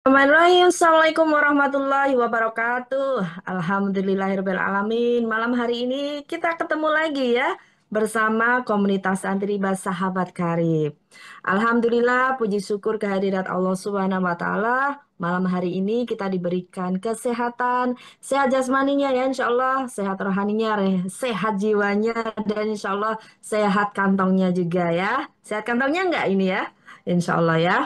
Bismillahirrahmanirrahim. Assalamualaikum warahmatullahi wabarakatuh. Alhamdulillahirrahmanirrahim. Malam hari ini kita ketemu lagi ya bersama komunitas Santriba Sahabat Karib. Alhamdulillah, puji syukur kehadirat Allah Subhanahu wa Ta'ala. Malam hari ini kita diberikan kesehatan, sehat jasmaninya ya insya Allah, sehat rohaninya, sehat jiwanya, dan insya Allah sehat kantongnya juga ya. Sehat kantongnya enggak ini ya? Insya Allah ya.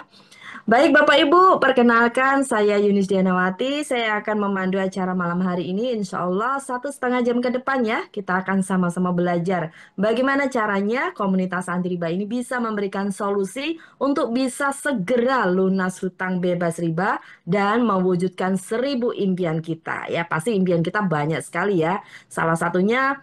Baik Bapak Ibu, perkenalkan saya Yunis Dianawati. Saya akan memandu acara malam hari ini. Insya Allah 1,5 jam ke depan ya, kita akan sama-sama belajar bagaimana caranya komunitas anti riba ini bisa memberikan solusi untuk bisa segera lunas hutang bebas riba dan mewujudkan 1.000 impian kita. Ya pasti impian kita banyak sekali ya. Salah satunya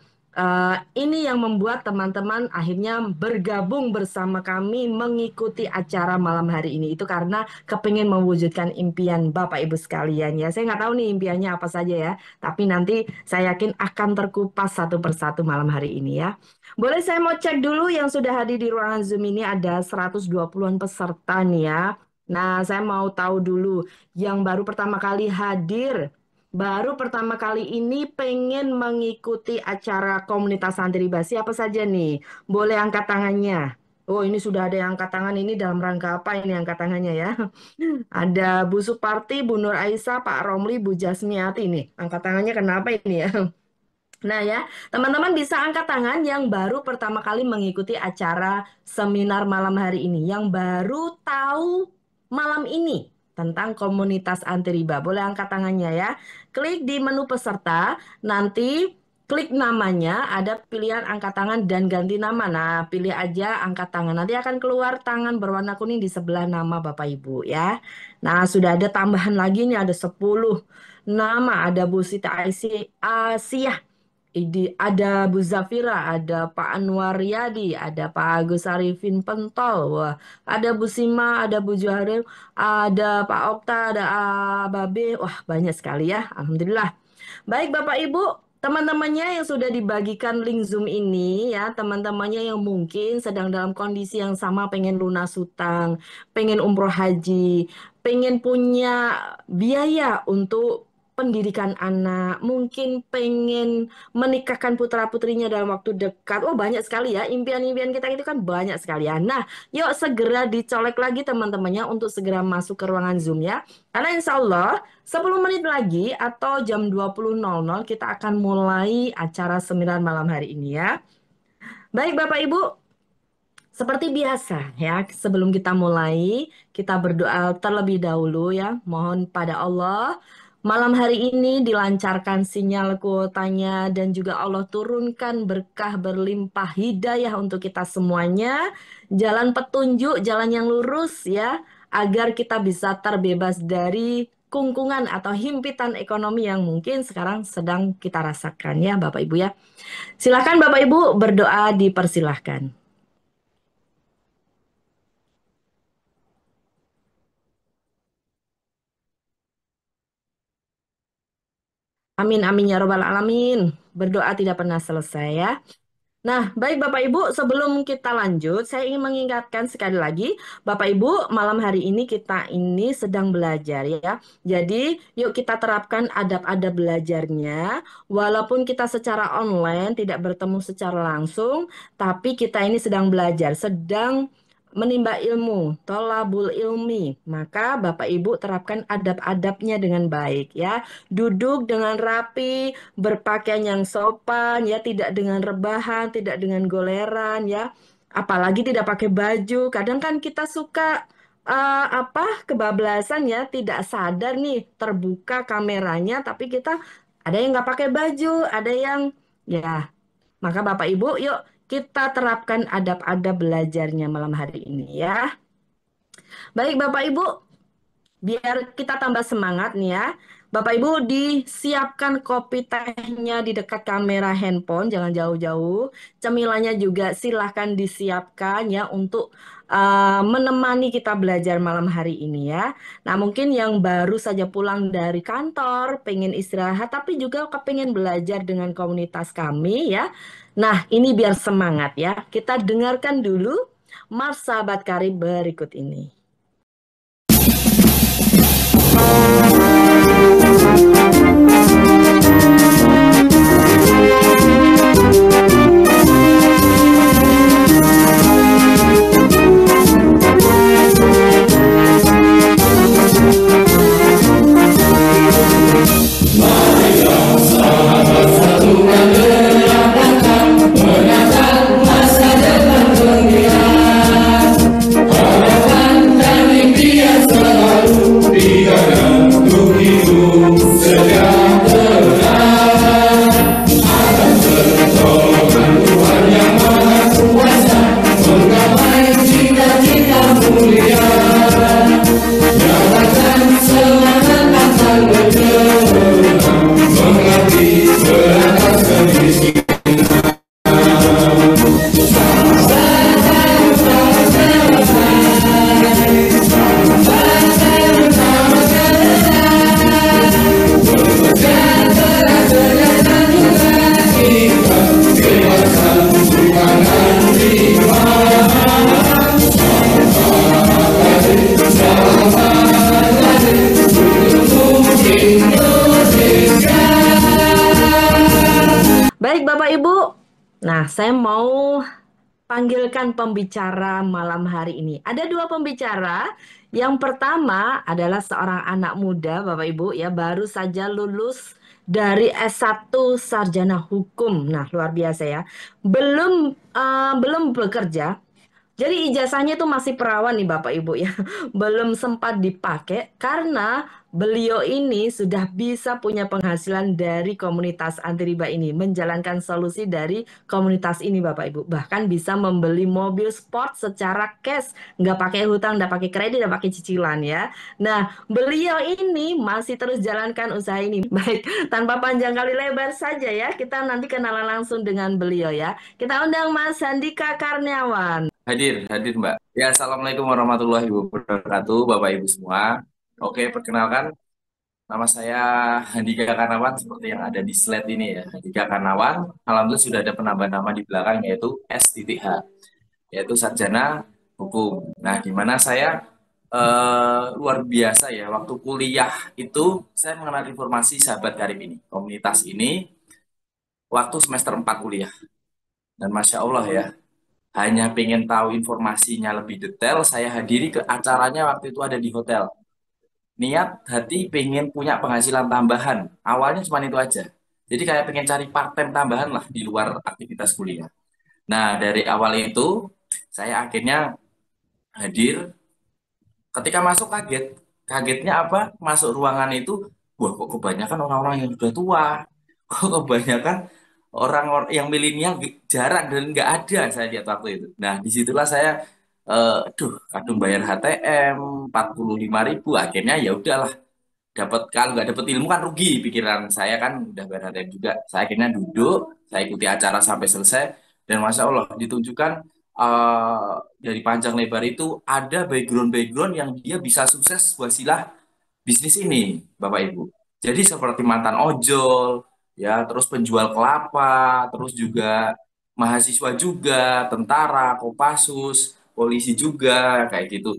ini yang membuat teman-teman akhirnya bergabung bersama kami mengikuti acara malam hari ini. Itu karena kepingin mewujudkan impian Bapak Ibu sekalian ya. Saya nggak tahu nih impiannya apa saja ya. Tapi nanti saya yakin akan terkupas satu persatu malam hari ini ya. Boleh saya mau cek dulu yang sudah hadir di ruangan Zoom ini ada 120-an peserta nih ya. Nah, saya mau tahu dulu yang baru pertama kali hadir. Baru pertama kali ini pengen mengikuti acara komunitas santri basi apa saja nih? Boleh angkat tangannya. Oh, ini sudah ada yang angkat tangan ini dalam rangka apa ini angkat tangannya ya? Ada Bu Suparti, Bu Nur Aisyah, Pak Romli, Bu Jasmiati nih. Angkat tangannya kenapa ini ya? Nah ya, teman-teman bisa angkat tangan yang baru pertama kali mengikuti acara seminar malam hari ini, yang baru tahu malam ini tentang komunitas anti riba. Boleh angkat tangannya ya. Klik di menu peserta, nanti klik namanya, ada pilihan angkat tangan dan ganti nama. Nah, pilih aja angkat tangan. Nanti akan keluar tangan berwarna kuning di sebelah nama Bapak Ibu ya. Nah, sudah ada tambahan lagi nih, ada 10 nama. Ada Bu Sita Asia, ada Bu Zafira, ada Pak Anwar Riyadi, ada Pak Agus Arifin Pentol, wah, ada Bu Sima, ada Bu Juharil, ada Pak Okta, ada Babe, wah banyak sekali ya, Alhamdulillah. Baik Bapak Ibu, teman-temannya yang sudah dibagikan link Zoom ini ya, teman-temannya yang mungkin sedang dalam kondisi yang sama pengen lunas hutang, pengen umroh haji, pengen punya biaya untuk pendidikan anak, mungkin pengen menikahkan putra-putrinya dalam waktu dekat. Oh, banyak sekali ya. Impian-impian kita itu kan banyak sekali ya. Nah, yuk segera dicolek lagi teman-temannya untuk segera masuk ke ruangan Zoom ya. Karena insya Allah 10 menit lagi atau jam 20.00 kita akan mulai acara seminar malam hari ini ya. Baik Bapak Ibu, seperti biasa ya, sebelum kita mulai, kita berdoa terlebih dahulu ya. Mohon pada Allah, malam hari ini dilancarkan sinyal kuotanya dan juga Allah turunkan berkah berlimpah hidayah untuk kita semuanya. Jalan petunjuk, jalan yang lurus ya, agar kita bisa terbebas dari kungkungan atau himpitan ekonomi yang mungkin sekarang sedang kita rasakan ya Bapak Ibu ya. Silakan Bapak Ibu berdoa dipersilahkan. Amin, amin ya robbal alamin. Berdoa tidak pernah selesai ya. Nah, baik Bapak Ibu, sebelum kita lanjut, saya ingin mengingatkan sekali lagi, Bapak Ibu, malam hari ini kita ini sedang belajar ya. Jadi, yuk kita terapkan adab-adab belajarnya. Walaupun kita secara online tidak bertemu secara langsung, tapi kita ini sedang belajar, sedang menimba ilmu, tolabul ilmi. Maka Bapak Ibu terapkan adab-adabnya dengan baik ya. Duduk dengan rapi, berpakaian yang sopan ya, tidak dengan rebahan, tidak dengan goleran ya. Apalagi tidak pakai baju. Kadang kan kita suka kebablasan ya, tidak sadar nih terbuka kameranya tapi kita ada yang nggak pakai baju, ada yang ya. Maka Bapak Ibu, yuk kita terapkan adab-adab belajarnya malam hari ini ya. Baik Bapak Ibu, biar kita tambah semangat nih ya. Bapak Ibu disiapkan kopi tehnya di dekat kamera handphone, jangan jauh-jauh. Cemilannya juga silahkan disiapkan ya untuk menemani kita belajar malam hari ini ya. Nah mungkin yang baru saja pulang dari kantor, pengen istirahat, tapi juga kepengen belajar dengan komunitas kami ya. Nah ini biar semangat ya. Kita dengarkan dulu Mas Sahabat Karib berikut ini. Baik, Bapak Ibu. Nah, saya mau panggilkan pembicara malam hari ini. Ada dua pembicara. Yang pertama adalah seorang anak muda, Bapak Ibu, ya baru saja lulus dari S1 Sarjana Hukum. Nah, luar biasa ya. Belum bekerja. Jadi ijazahnya itu masih perawan nih Bapak Ibu ya. Belum sempat dipakai karena beliau ini sudah bisa punya penghasilan dari komunitas anti riba ini, menjalankan solusi dari komunitas ini Bapak Ibu. Bahkan bisa membeli mobil sport secara cash, nggak pakai hutang, nggak pakai kredit, nggak pakai cicilan ya. Nah, beliau ini masih terus jalankan usaha ini. Baik, tanpa panjang kali lebar saja ya, kita nanti kenalan langsung dengan beliau ya. Kita undang Mas Handika Karniawan. Hadir, hadir Mbak. Ya, Assalamualaikum warahmatullahi wabarakatuh, Bapak Ibu semua. Oke, perkenalkan, nama saya Handika Karnawan, seperti yang ada di slide ini ya. Handika Karnawan, alhamdulillah sudah ada penambahan nama di belakang, yaitu S.H, yaitu Sarjana Hukum. Nah, di mana saya luar biasa ya, waktu kuliah itu saya mengenal informasi Sahabat Karib ini, komunitas ini, waktu semester 4 kuliah. Dan Masya Allah ya, hanya pengen tahu informasinya lebih detail, saya hadiri ke acaranya waktu itu ada di hotel. Niat hati pengen punya penghasilan tambahan. Awalnya cuma itu aja. Jadi kayak pengen cari part-time tambahan lah di luar aktivitas kuliah. Nah, dari awal itu saya akhirnya hadir. Ketika masuk kaget. Kagetnya apa? Masuk ruangan itu, wah kok kebanyakan orang-orang yang sudah tua. Kok kebanyakan orang-orang yang milenial jarang dan nggak ada saya lihat waktu itu. Nah, disitulah saya, aduh, kadung bayar HTM 45.000. Akhirnya ya udahlah, dapat kalau nggak dapat ilmu kan rugi, pikiran saya kan udah bayar HTM juga. Saya akhirnya duduk, saya ikuti acara sampai selesai, dan Masya Allah ditunjukkan, eh, dari panjang lebar itu ada background-background yang dia bisa sukses wasilah bisnis ini, Bapak Ibu. Jadi seperti mantan ojol, ya, terus penjual kelapa, terus juga mahasiswa juga, tentara, Kopassus, polisi juga, kayak gitu.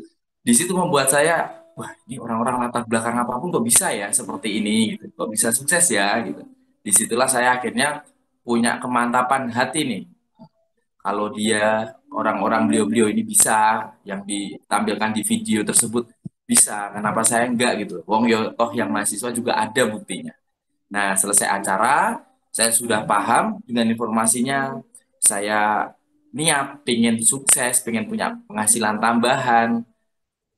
Di situ membuat saya, wah, ini orang-orang latar belakang apapun kok bisa ya seperti ini, gitu. Kok bisa sukses ya, gitu. Disitulah saya akhirnya punya kemantapan hati nih. Kalau dia orang-orang beliau-beliau ini bisa, yang ditampilkan di video tersebut bisa, kenapa saya enggak gitu. Wong yo toh yang mahasiswa juga ada buktinya. Nah, selesai acara, saya sudah paham dengan informasinya. Saya niat pengen sukses, pengen punya penghasilan tambahan,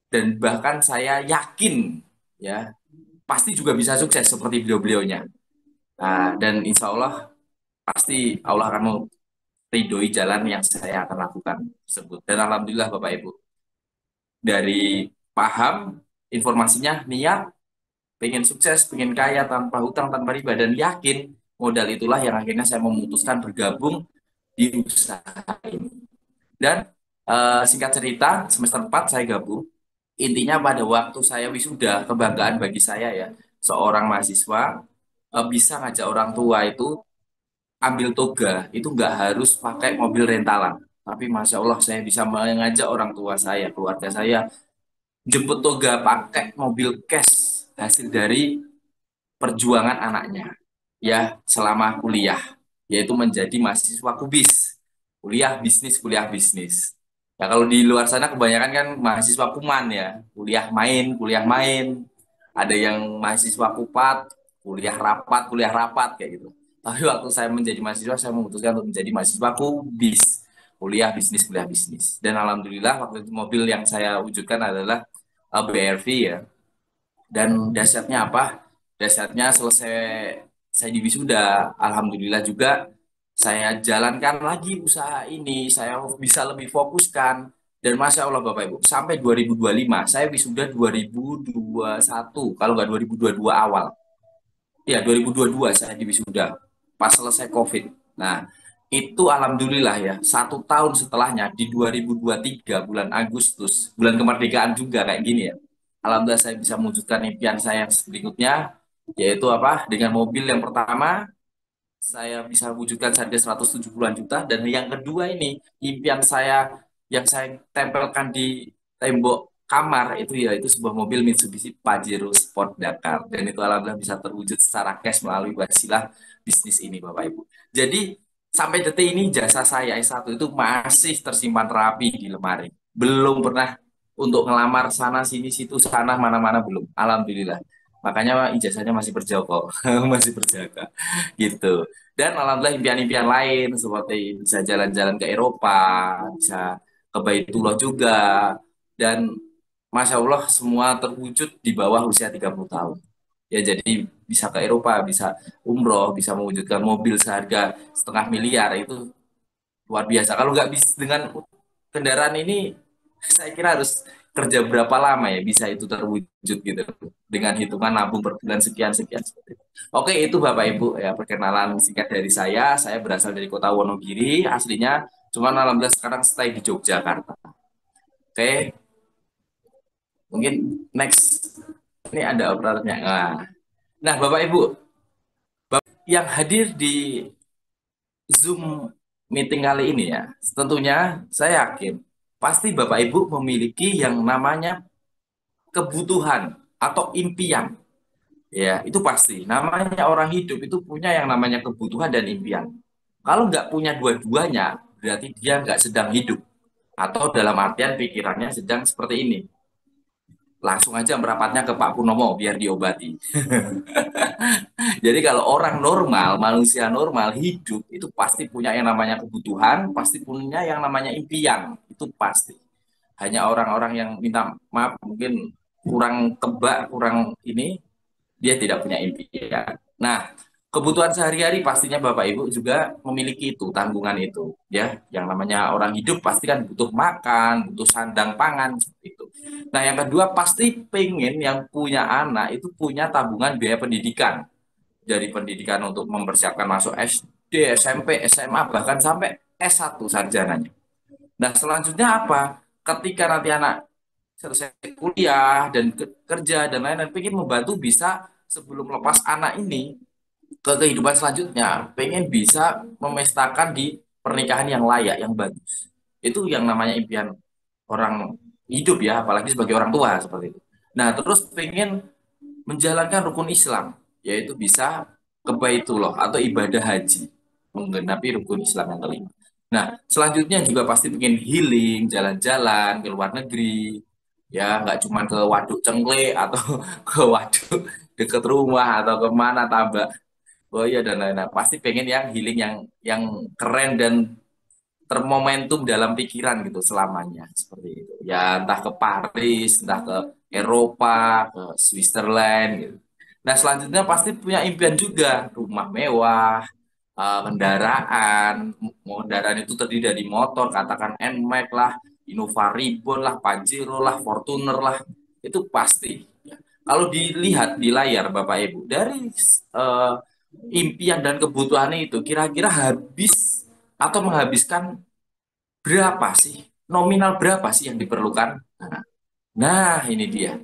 dan bahkan saya yakin ya pasti juga bisa sukses seperti beliau-beliaunya. Nah, dan insya Allah pasti Allah akan ridhoi jalan yang saya akan lakukan tersebut. Dan alhamdulillah Bapak Ibu, dari paham informasinya, niat, pengen sukses, pengen kaya tanpa hutang, tanpa riba, dan yakin modal itulah yang akhirnya saya memutuskan bergabung di usaha ini. Dan singkat cerita, semester 4 saya gabung. Intinya pada waktu saya wisuda, kebanggaan bagi saya ya, seorang mahasiswa bisa ngajak orang tua itu ambil toga, itu nggak harus pakai mobil rentalan. Tapi Masya Allah saya bisa mengajak orang tua saya, keluarga saya, jemput toga pakai mobil cash hasil dari perjuangan anaknya ya selama kuliah, yaitu menjadi mahasiswa kubis, kuliah bisnis. Ya kalau di luar sana kebanyakan kan mahasiswa kuman ya, kuliah main, ada yang mahasiswa kupat, kuliah rapat kayak gitu. Tapi waktu saya menjadi mahasiswa, saya memutuskan untuk menjadi mahasiswa kubis, kuliah bisnis. Dan alhamdulillah waktu itu mobil yang saya wujudkan adalah BRV ya. Dan dahsyatnya apa? Dahsyatnya selesai saya di wisuda, alhamdulillah juga saya jalankan lagi usaha ini, saya bisa lebih fokuskan. Dan Masya Allah Bapak Ibu, sampai 2025, saya wisuda 2021, kalau nggak 2022 awal. Ya, 2022 saya di wisuda, pas selesai COVID. Nah, itu alhamdulillah ya, 1 tahun setelahnya, di 2023, bulan Agustus, bulan kemerdekaan juga kayak gini ya. Alhamdulillah saya bisa mewujudkan impian saya yang berikutnya, yaitu apa? Dengan mobil yang pertama, saya bisa wujudkan harga 170-an juta. Dan yang kedua ini, impian saya yang saya tempelkan di tembok kamar itu ya itu sebuah mobil Mitsubishi Pajero Sport Dakar dan itu alhamdulillah bisa terwujud secara cash melalui wasilah bisnis ini Bapak Ibu. Jadi sampai detik ini jasa saya S1 itu masih tersimpan rapi di lemari. Belum pernah untuk ngelamar sana sini situ sana mana-mana belum. Alhamdulillah. Makanya ijazahnya masih berjoko, masih berjaga gitu. Dan alhamdulillah impian-impian lain seperti bisa jalan-jalan ke Eropa, bisa ke Baitullah juga dan Masya Allah semua terwujud di bawah usia 30 tahun. Ya jadi bisa ke Eropa, bisa umroh, bisa mewujudkan mobil seharga 500 miliar itu luar biasa. Kalau nggak bisa dengan kendaraan ini, saya kira harus kerja berapa lama ya bisa itu terwujud gitu dengan hitungan nabung per bulan sekian sekian. Seperti itu. Oke itu Bapak Ibu ya perkenalan singkat dari saya. Saya berasal dari kota Wonogiri aslinya, cuman alhamdulillah sekarang stay di Yogyakarta. Oke, mungkin next ini ada operatornya. Nah, Bapak Ibu yang hadir di Zoom meeting kali ini ya, tentunya saya yakin pasti Bapak Ibu memiliki yang namanya kebutuhan atau impian. Ya, itu pasti. Namanya orang hidup itu punya yang namanya kebutuhan dan impian. Kalau nggak punya dua-duanya, berarti dia nggak sedang hidup. Atau dalam artian pikirannya sedang seperti ini. Langsung aja merapatnya ke Pak Purnomo biar diobati. Jadi kalau orang normal, manusia normal hidup itu pasti punya yang namanya kebutuhan, pasti punya yang namanya impian, itu pasti. Hanya orang-orang yang minta maaf mungkin kurang kebak, kurang ini dia tidak punya impian. Nah, kebutuhan sehari-hari pastinya Bapak Ibu juga memiliki itu, tanggungan itu, ya. Yang namanya orang hidup pasti kan butuh makan, butuh sandang pangan seperti itu. Nah, yang kedua pasti pengen yang punya anak itu punya tabungan biaya pendidikan dari pendidikan untuk mempersiapkan masuk SD, SMP, SMA, bahkan sampai S1 sarjananya. Nah, selanjutnya apa? Ketika nanti anak selesai kuliah dan kerja dan lain-lain, pengen membantu bisa sebelum lepas anak ini ke kehidupan selanjutnya, pengen bisa memestakan di pernikahan yang layak, yang bagus. Itu yang namanya impian orang hidup ya, apalagi sebagai orang tua seperti itu. Nah, terus pengen menjalankan rukun Islam, yaitu bisa ke Baitullah atau ibadah haji, menggenapi rukun Islam yang kelima. Nah, selanjutnya juga pasti pengen healing, jalan-jalan ke luar negeri, ya nggak cuma ke Waduk Cengle atau ke waduk deket rumah atau kemana Tambak, oh iya dan lain-lain. Pasti pengen yang healing yang keren dan termomentum dalam pikiran gitu selamanya seperti itu. Ya entah ke Paris, entah ke Eropa, ke Switzerland gitu. Nah, selanjutnya pasti punya impian juga, rumah mewah, kendaraan, kendaraan itu terdiri dari motor, katakan NMAX lah, Innova Reborn lah, Pajero lah, Fortuner lah, itu pasti. Ya. Kalau dilihat di layar Bapak Ibu, dari eh, impian dan kebutuhan itu kira-kira habis atau menghabiskan berapa sih? Nominal berapa sih yang diperlukan? Nah, ini dia.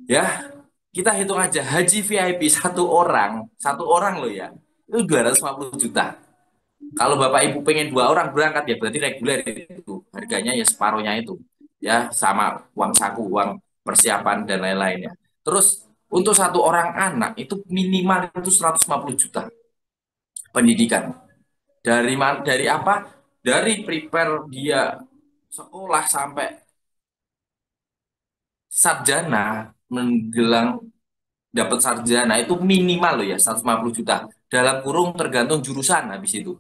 Ya, kita hitung aja haji VIP satu orang loh ya. Itu 250 juta. Kalau Bapak Ibu pengen 2 orang berangkat ya berarti reguler itu. Harganya ya separuhnya itu. Ya, sama uang saku, uang persiapan dan lain-lainnya. Terus untuk satu orang anak itu minimal itu 150 juta pendidikan. Dari apa? Dari prepare dia sekolah sampai sarjana menjelang dapat sarjana itu minimal loh ya 150 juta dalam kurung tergantung jurusan habis itu.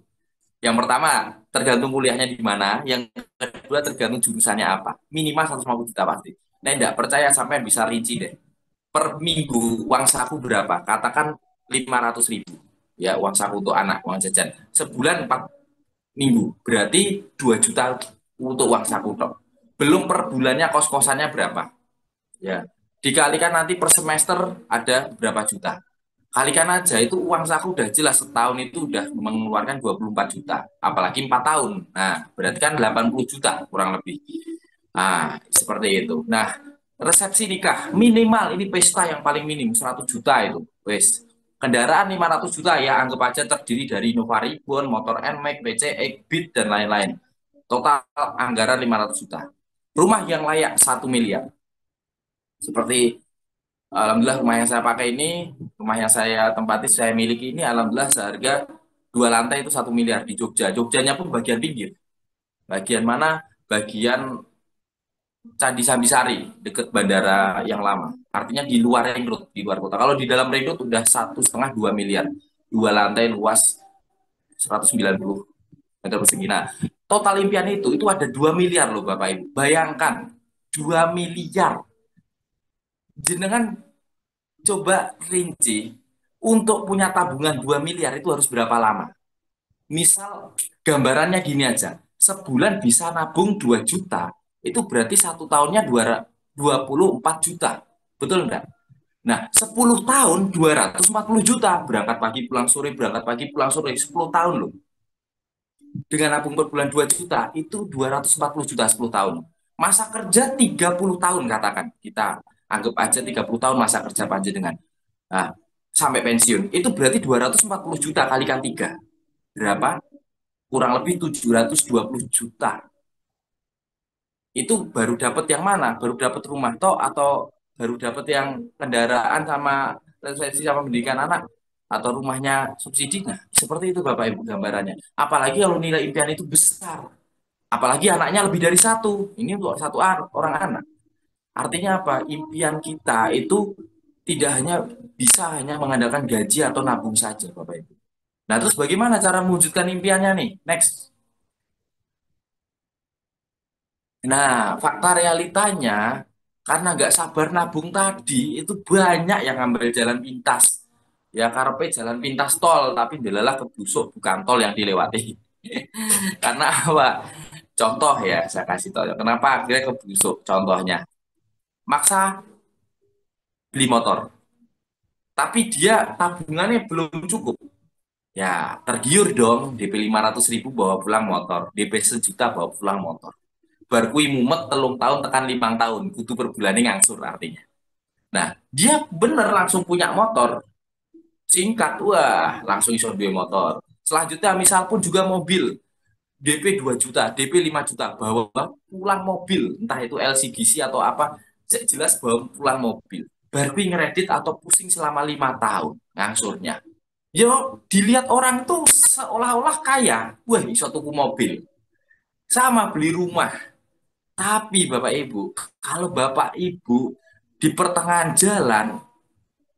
Yang pertama tergantung kuliahnya di mana, yang kedua tergantung jurusannya apa. Minimal 150 juta pasti. Nah, enggak percaya sampai bisa rinci deh. Per minggu uang saku berapa? Katakan 500 ribu. Ya, uang saku untuk anak, uang jajan. Sebulan 4 minggu. Berarti 2 juta untuk uang saku dok. Belum per bulannya kos-kosannya berapa? Ya, dikalikan nanti per semester ada berapa juta. Kalikan aja itu uang saku udah jelas setahun itu udah mengeluarkan 24 juta. Apalagi 4 tahun. Nah, berarti kan 80 juta kurang lebih. Nah, seperti itu. Nah, resepsi nikah minimal ini pesta yang paling minim 100 juta itu. Wes. Kendaraan 500 juta ya anggap aja terdiri dari Innova Reborn, motor NMAX, PCX, Beat dan lain-lain. Total anggaran 500 juta. Rumah yang layak 1 miliar. Seperti alhamdulillah rumah yang saya pakai ini, rumah yang saya tempati, saya miliki ini, alhamdulillah seharga 2 lantai itu 1 miliar di Jogja. Jogjanya pun bagian pinggir. Bagian mana? Bagian Candi Sambisari, dekat bandara yang lama. Artinya di luar ring road, di luar kota. Kalau di dalam ring road udah 1,5 2 miliar. 2 lantai luas 190 meter persegi. Nah, total impian itu ada 2 miliar loh Bapak Ibu. Bayangkan, 2 miliar. Jenengan coba rinci, untuk punya tabungan 2 miliar itu harus berapa lama? Misal gambarannya gini aja, sebulan bisa nabung 2 juta, itu berarti 1 tahunnya 24 juta. Betul enggak? Nah, 10 tahun 240 juta. Berangkat pagi pulang sore, berangkat pagi pulang sore, 10 tahun loh. Dengan nabung per bulan 2 juta, itu 240 juta 10 tahun. Masa kerja 30 tahun katakan. Kita anggap aja 30 tahun masa kerja panjenengan. Nah, sampai pensiun. Itu berarti 240 juta kalikan 3. Berapa? Kurang lebih 720 juta. Itu baru dapat yang mana? Baru dapat rumah toh atau baru dapat yang kendaraan sama lisensi sama pendidikan anak atau rumahnya subsidi? Nah, seperti itu Bapak Ibu gambarannya. Apalagi kalau nilai impian itu besar. Apalagi anaknya lebih dari satu. Ini untuk satu orang anak. Artinya apa? Impian kita itu tidak hanya bisa hanya mengandalkan gaji atau nabung saja, Bapak Ibu. Nah, terus bagaimana cara mewujudkan impiannya nih? Next. Nah, fakta realitanya, karena nggak sabar nabung tadi, itu banyak yang ngambil jalan pintas. Ya, karepe jalan pintas tol, tapi delalah kebusuk, bukan tol yang dilewati. Karena apa? Contoh ya, saya kasih tahu. Kenapa akhirnya kebusuk? Contohnya, maksa beli motor, tapi dia tabungannya belum cukup. Ya, tergiur dong, DP 500 ribu bawa pulang motor, DP 1 juta bawa pulang motor. Bar kui mumet 3 tahun tekan 5 tahun, kudu per bulannya ngangsur artinya. Nah, dia bener langsung punya motor, singkat, wah langsung iso duwe motor. Selanjutnya misal pun juga mobil, DP 2 juta, DP 5 juta, bawa pulang mobil, entah itu LCGC atau apa, jelas bawa pulang mobil. Bar kui ngeredit atau pusing selama 5 tahun ngangsurnya. Yo, dilihat orang tuh seolah-olah kaya, wah iso tuku mobil. Sama beli rumah. Tapi Bapak Ibu, kalau Bapak Ibu di pertengahan jalan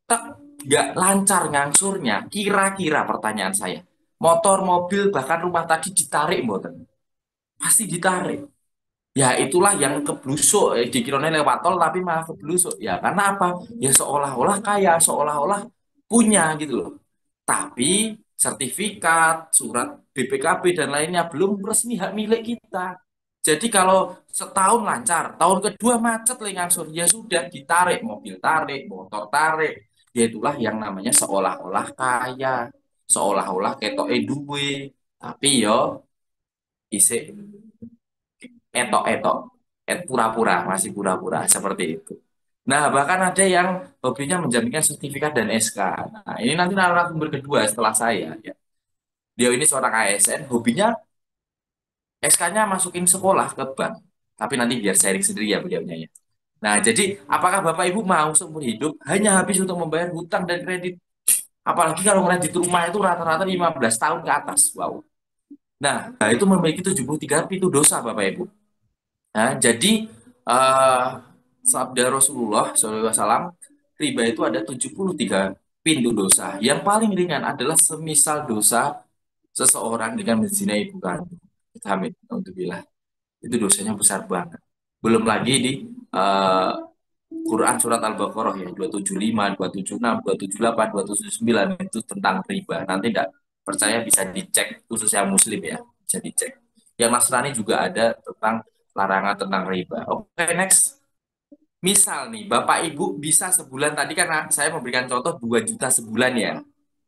tek nggak lancar ngangsurnya, kira-kira pertanyaan saya, motor, mobil, bahkan rumah tadi ditarik mboten? Pasti ditarik. Ya itulah yang keblusuk, dikiranya lewat tol tapi malah keblusuk. Ya karena apa? Ya seolah-olah kaya, seolah-olah punya gitu loh. Tapi sertifikat, surat BPKB dan lainnya belum resmi hak milik kita. Jadi kalau setahun lancar, tahun kedua macet lagi ngangsur, ya sudah ditarik, mobil tarik, motor tarik. Ya itulah yang namanya seolah-olah kaya, seolah-olah ketok duwe. Tapi yo isik etok-etok, pura-pura, masih pura-pura seperti itu. Nah, bahkan ada yang hobinya menjaminkan sertifikat dan SK. Nah, ini nanti narasumber kedua setelah saya. Ya. Dia ini seorang ASN, hobinya SK-nya masukin sekolah ke bank. Tapi nanti biar sharing sendiri ya beliaunya ya. Nah, jadi apakah Bapak Ibu mau seumur hidup hanya habis untuk membayar hutang dan kredit? Apalagi kalau kredit rumah itu rata-rata 15 tahun ke atas. Wow. Nah, itu memiliki 73 pintu dosa Bapak Ibu. Nah, jadi eh sabda Rasulullah SAW, riba itu ada 73 pintu dosa. Yang paling ringan adalah semisal dosa seseorang dengan menzinai ibu kandung. Amit, untuk bilang itu dosanya besar banget. Belum lagi di eh, Quran surat Al-Baqarah ya 275, 276, 278, 279 itu tentang riba. Nanti tidak percaya bisa dicek khususnya Muslim ya, bisa dicek. Yang Nasrani juga ada tentang larangan tentang riba. Oke, next. Misal nih, Bapak Ibu bisa sebulan, tadi kan saya memberikan contoh 2 juta sebulan ya.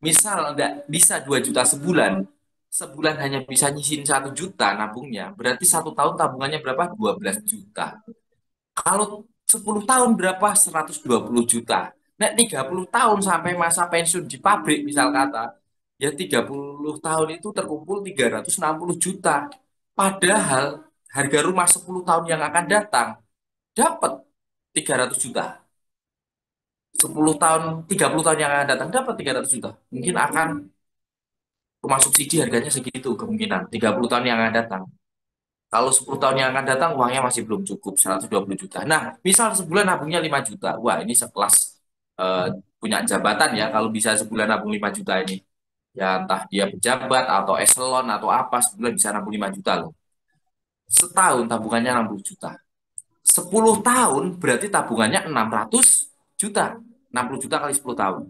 Misal enggak bisa 2 juta sebulan, sebulan hanya bisa nyisin 1 juta nabungnya, berarti 1 tahun tabungannya berapa? 12 juta. Kalau 10 tahun berapa? 120 juta. Nek 30 tahun sampai masa pensiun di pabrik misal kata, ya 30 tahun itu terkumpul 360 juta. Padahal harga rumah 10 tahun yang akan datang dapat 300 juta. 10 tahun, 30 tahun yang akan datang dapat 300 juta. Mungkin akan rumah subsidi harganya segitu kemungkinan 30 tahun yang akan datang. Kalau 10 tahun yang akan datang uangnya masih belum cukup 120 juta. Nah, misal sebulan nabungnya 5 juta. Wah, ini sekelas eh, punya jabatan ya kalau bisa sebulan nabung 5 juta ini. Ya entah dia pejabat atau eselon atau apa sebulan bisa nabung 5 juta loh. Setahun tabungannya 60 juta. 10 tahun berarti tabungannya 600 juta. 60 juta kali 10 tahun.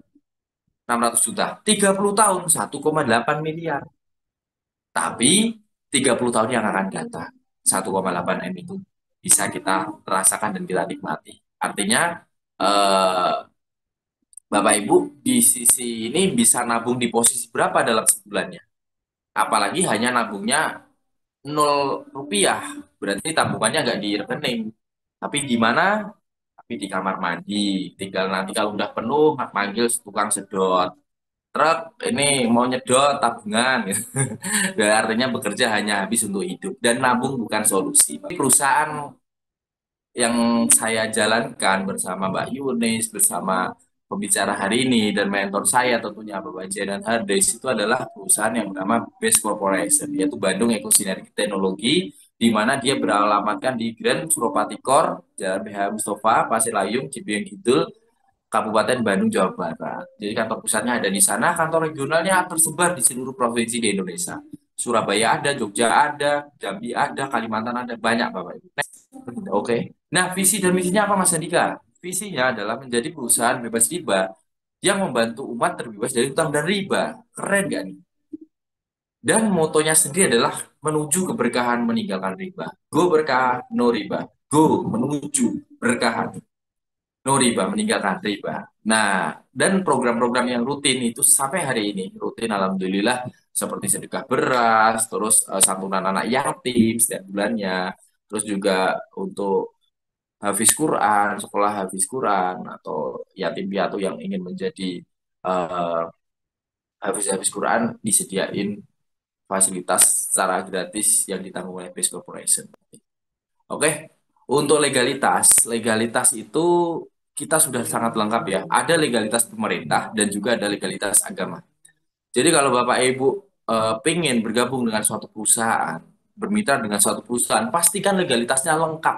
600 juta. 30 tahun 1,8 miliar. Tapi 30 tahun yang akan datang, 1,8 M itu bisa kita rasakan dan kita nikmati. Artinya, eh, Bapak Ibu di sisi ini bisa nabung di posisi berapa dalam sebulannya? Apalagi hanya nabungnya 0 rupiah, berarti tabungannya nggak di rekening. Tapi di mana? Tapi di kamar mandi. Tinggal nanti kalau udah penuh, manggil tukang sedot. Truk ini mau nyedot tabungan. Dan artinya bekerja hanya habis untuk hidup. Dan nabung bukan solusi. Perusahaan yang saya jalankan bersama Mbak Yunis, bersama pembicara hari ini, dan mentor saya tentunya Bapak Jenan Hardes, itu adalah perusahaan yang bernama Best Corporation, yaitu Bandung Eko Sinergi Teknologi, di mana dia beralamatkan di Grand Suropati Kor, Jalan BH Mustafa, Pasir Layung, Cibiyeng Kidul, Kabupaten Bandung, Jawa Barat. Jadi kantor pusatnya ada di sana, kantor regionalnya tersebar di seluruh provinsi di Indonesia. Surabaya ada, Jogja ada, Jambi ada, Kalimantan ada, banyak Bapak Ibu. Oke. Nah, visi dan misinya apa Mas Andika? Visinya adalah menjadi perusahaan bebas riba yang membantu umat terbebas dari utang dan riba. Keren gak nih? Dan motonya sendiri adalah menuju keberkahan meninggalkan riba. Go berkah, no riba. Go menuju berkahan no riba, meninggalkan riba. Nah, dan program-program yang rutin itu sampai hari ini rutin alhamdulillah seperti sedekah beras, terus santunan anak yatim setiap bulannya, terus juga untuk Hafiz Quran, sekolah Hafiz Quran atau yatim piatu yang ingin menjadi uh, Hafiz Quran disediain fasilitas secara gratis yang ditanggung oleh Base Corporation. Oke, untuk legalitas itu kita sudah sangat lengkap ya. Ada legalitas pemerintah dan juga ada legalitas agama. Jadi kalau Bapak Ibu pengen bergabung dengan suatu perusahaan, bermitra dengan suatu perusahaan, pastikan legalitasnya lengkap.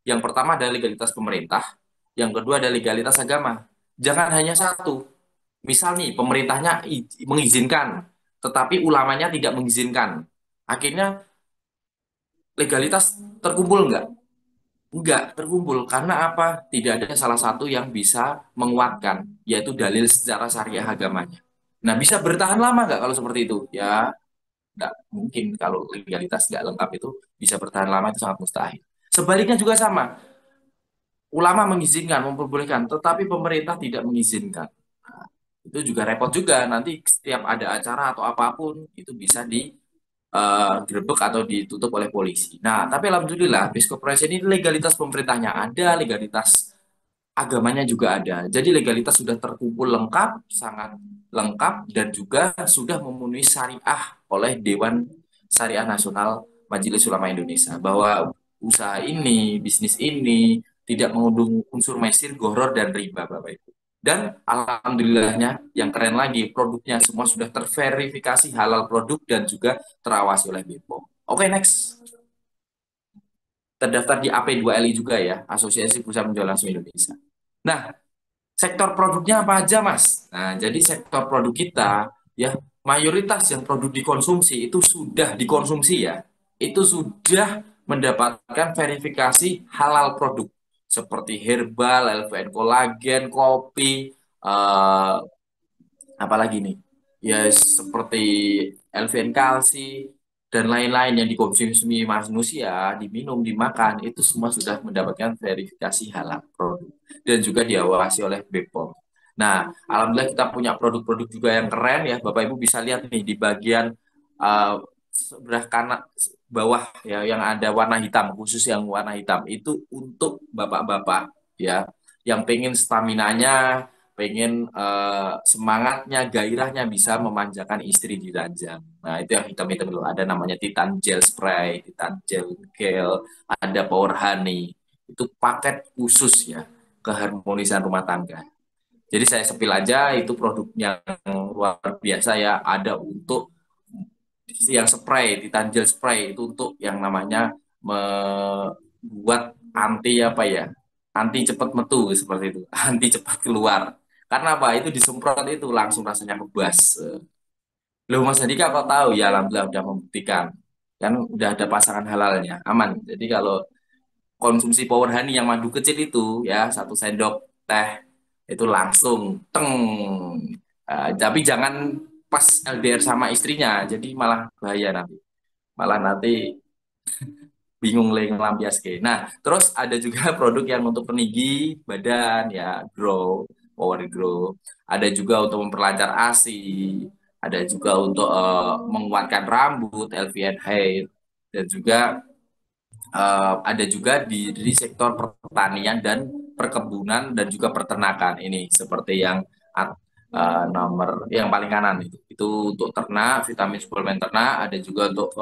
Yang pertama ada legalitas pemerintah, yang kedua ada legalitas agama. Jangan hanya satu. Misal nih, pemerintahnya mengizinkan, tetapi ulamanya tidak mengizinkan. Akhirnya legalitas terkumpul nggak? Enggak terkumpul karena apa? Tidak ada salah satu yang bisa menguatkan, yaitu dalil secara syariah agamanya. Nah, bisa bertahan lama nggak kalau seperti itu? Ya, nggak mungkin kalau legalitas nggak lengkap itu bisa bertahan lama itu sangat mustahil. Sebaliknya juga sama, ulama mengizinkan, memperbolehkan, tetapi pemerintah tidak mengizinkan. Nah, itu juga repot juga. Nanti setiap ada acara atau apapun itu bisa digerebek atau ditutup oleh polisi. Nah, tapi alhamdulillah, Bisco Press ini legalitas pemerintahnya ada, legalitas agamanya juga ada. Jadi legalitas sudah terkumpul lengkap, sangat lengkap, dan juga sudah memenuhi syariah oleh Dewan Syariah Nasional Majelis Ulama Indonesia. Bahwa usaha ini, bisnis ini, tidak mengandung unsur mesir, gharar, dan riba, Bapak Ibu. Dan alhamdulillahnya, yang keren lagi, produknya semua sudah terverifikasi halal produk dan juga terawasi oleh BPOM. Oke, next. Terdaftar di AP2LI juga ya, Asosiasi Perusahaan Penjualan Langsung Indonesia. Nah, sektor produknya apa aja, Mas? Nah, jadi sektor produk kita ya mayoritas yang produk dikonsumsi itu sudah dikonsumsi ya. Itu sudah mendapatkan verifikasi halal produk seperti herbal, LVN kolagen, kopi, apalagi nih ya seperti LVN kalsi dan lain-lain yang dikonsumsi manusia, diminum, dimakan itu semua sudah mendapatkan verifikasi halal produk dan juga diawasi oleh BPOM. Nah, alhamdulillah kita punya produk-produk juga yang keren ya. Bapak Ibu bisa lihat nih di bagian sebelah kanan bawah ya yang ada warna hitam, khusus yang warna hitam itu untuk bapak-bapak ya yang pengen staminanya pengen semangatnya, gairahnya bisa memanjakan istri di ranjang. Nah, itu yang hitam-hitam dulu. Ada namanya Titan Gel Spray, Titan Gel Gel, ada Power Honey. Itu paket khusus ya, keharmonisan rumah tangga. Jadi saya sepil aja, itu produknya yang luar biasa ya. Ada untuk yang spray, Titan Gel Spray, itu untuk yang namanya membuat anti apa ya, anti cepat metu seperti itu, anti cepat keluar. Karena apa? Itu disemprot itu langsung rasanya kebas. Loh Mas Andika kok tahu? Ya alhamdulillah udah membuktikan. Kan udah ada pasangan halalnya, aman. Jadi kalau konsumsi Power Honey yang madu kecil itu ya 1 sendok teh itu langsung teng. Tapi jangan pas LDR sama istrinya, jadi malah bahaya nanti. Malah nanti bingung lagi ngelampias ke. Nah, terus ada juga produk yang untuk peninggi badan ya, Grow, Power Grow. Ada juga untuk memperlancar ASI, ada juga untuk menguatkan rambut, LVN Hair, dan juga ada juga di sektor pertanian dan perkebunan dan juga peternakan ini seperti yang nomor yang paling kanan itu untuk ternak, vitamin suplemen ternak, ada juga untuk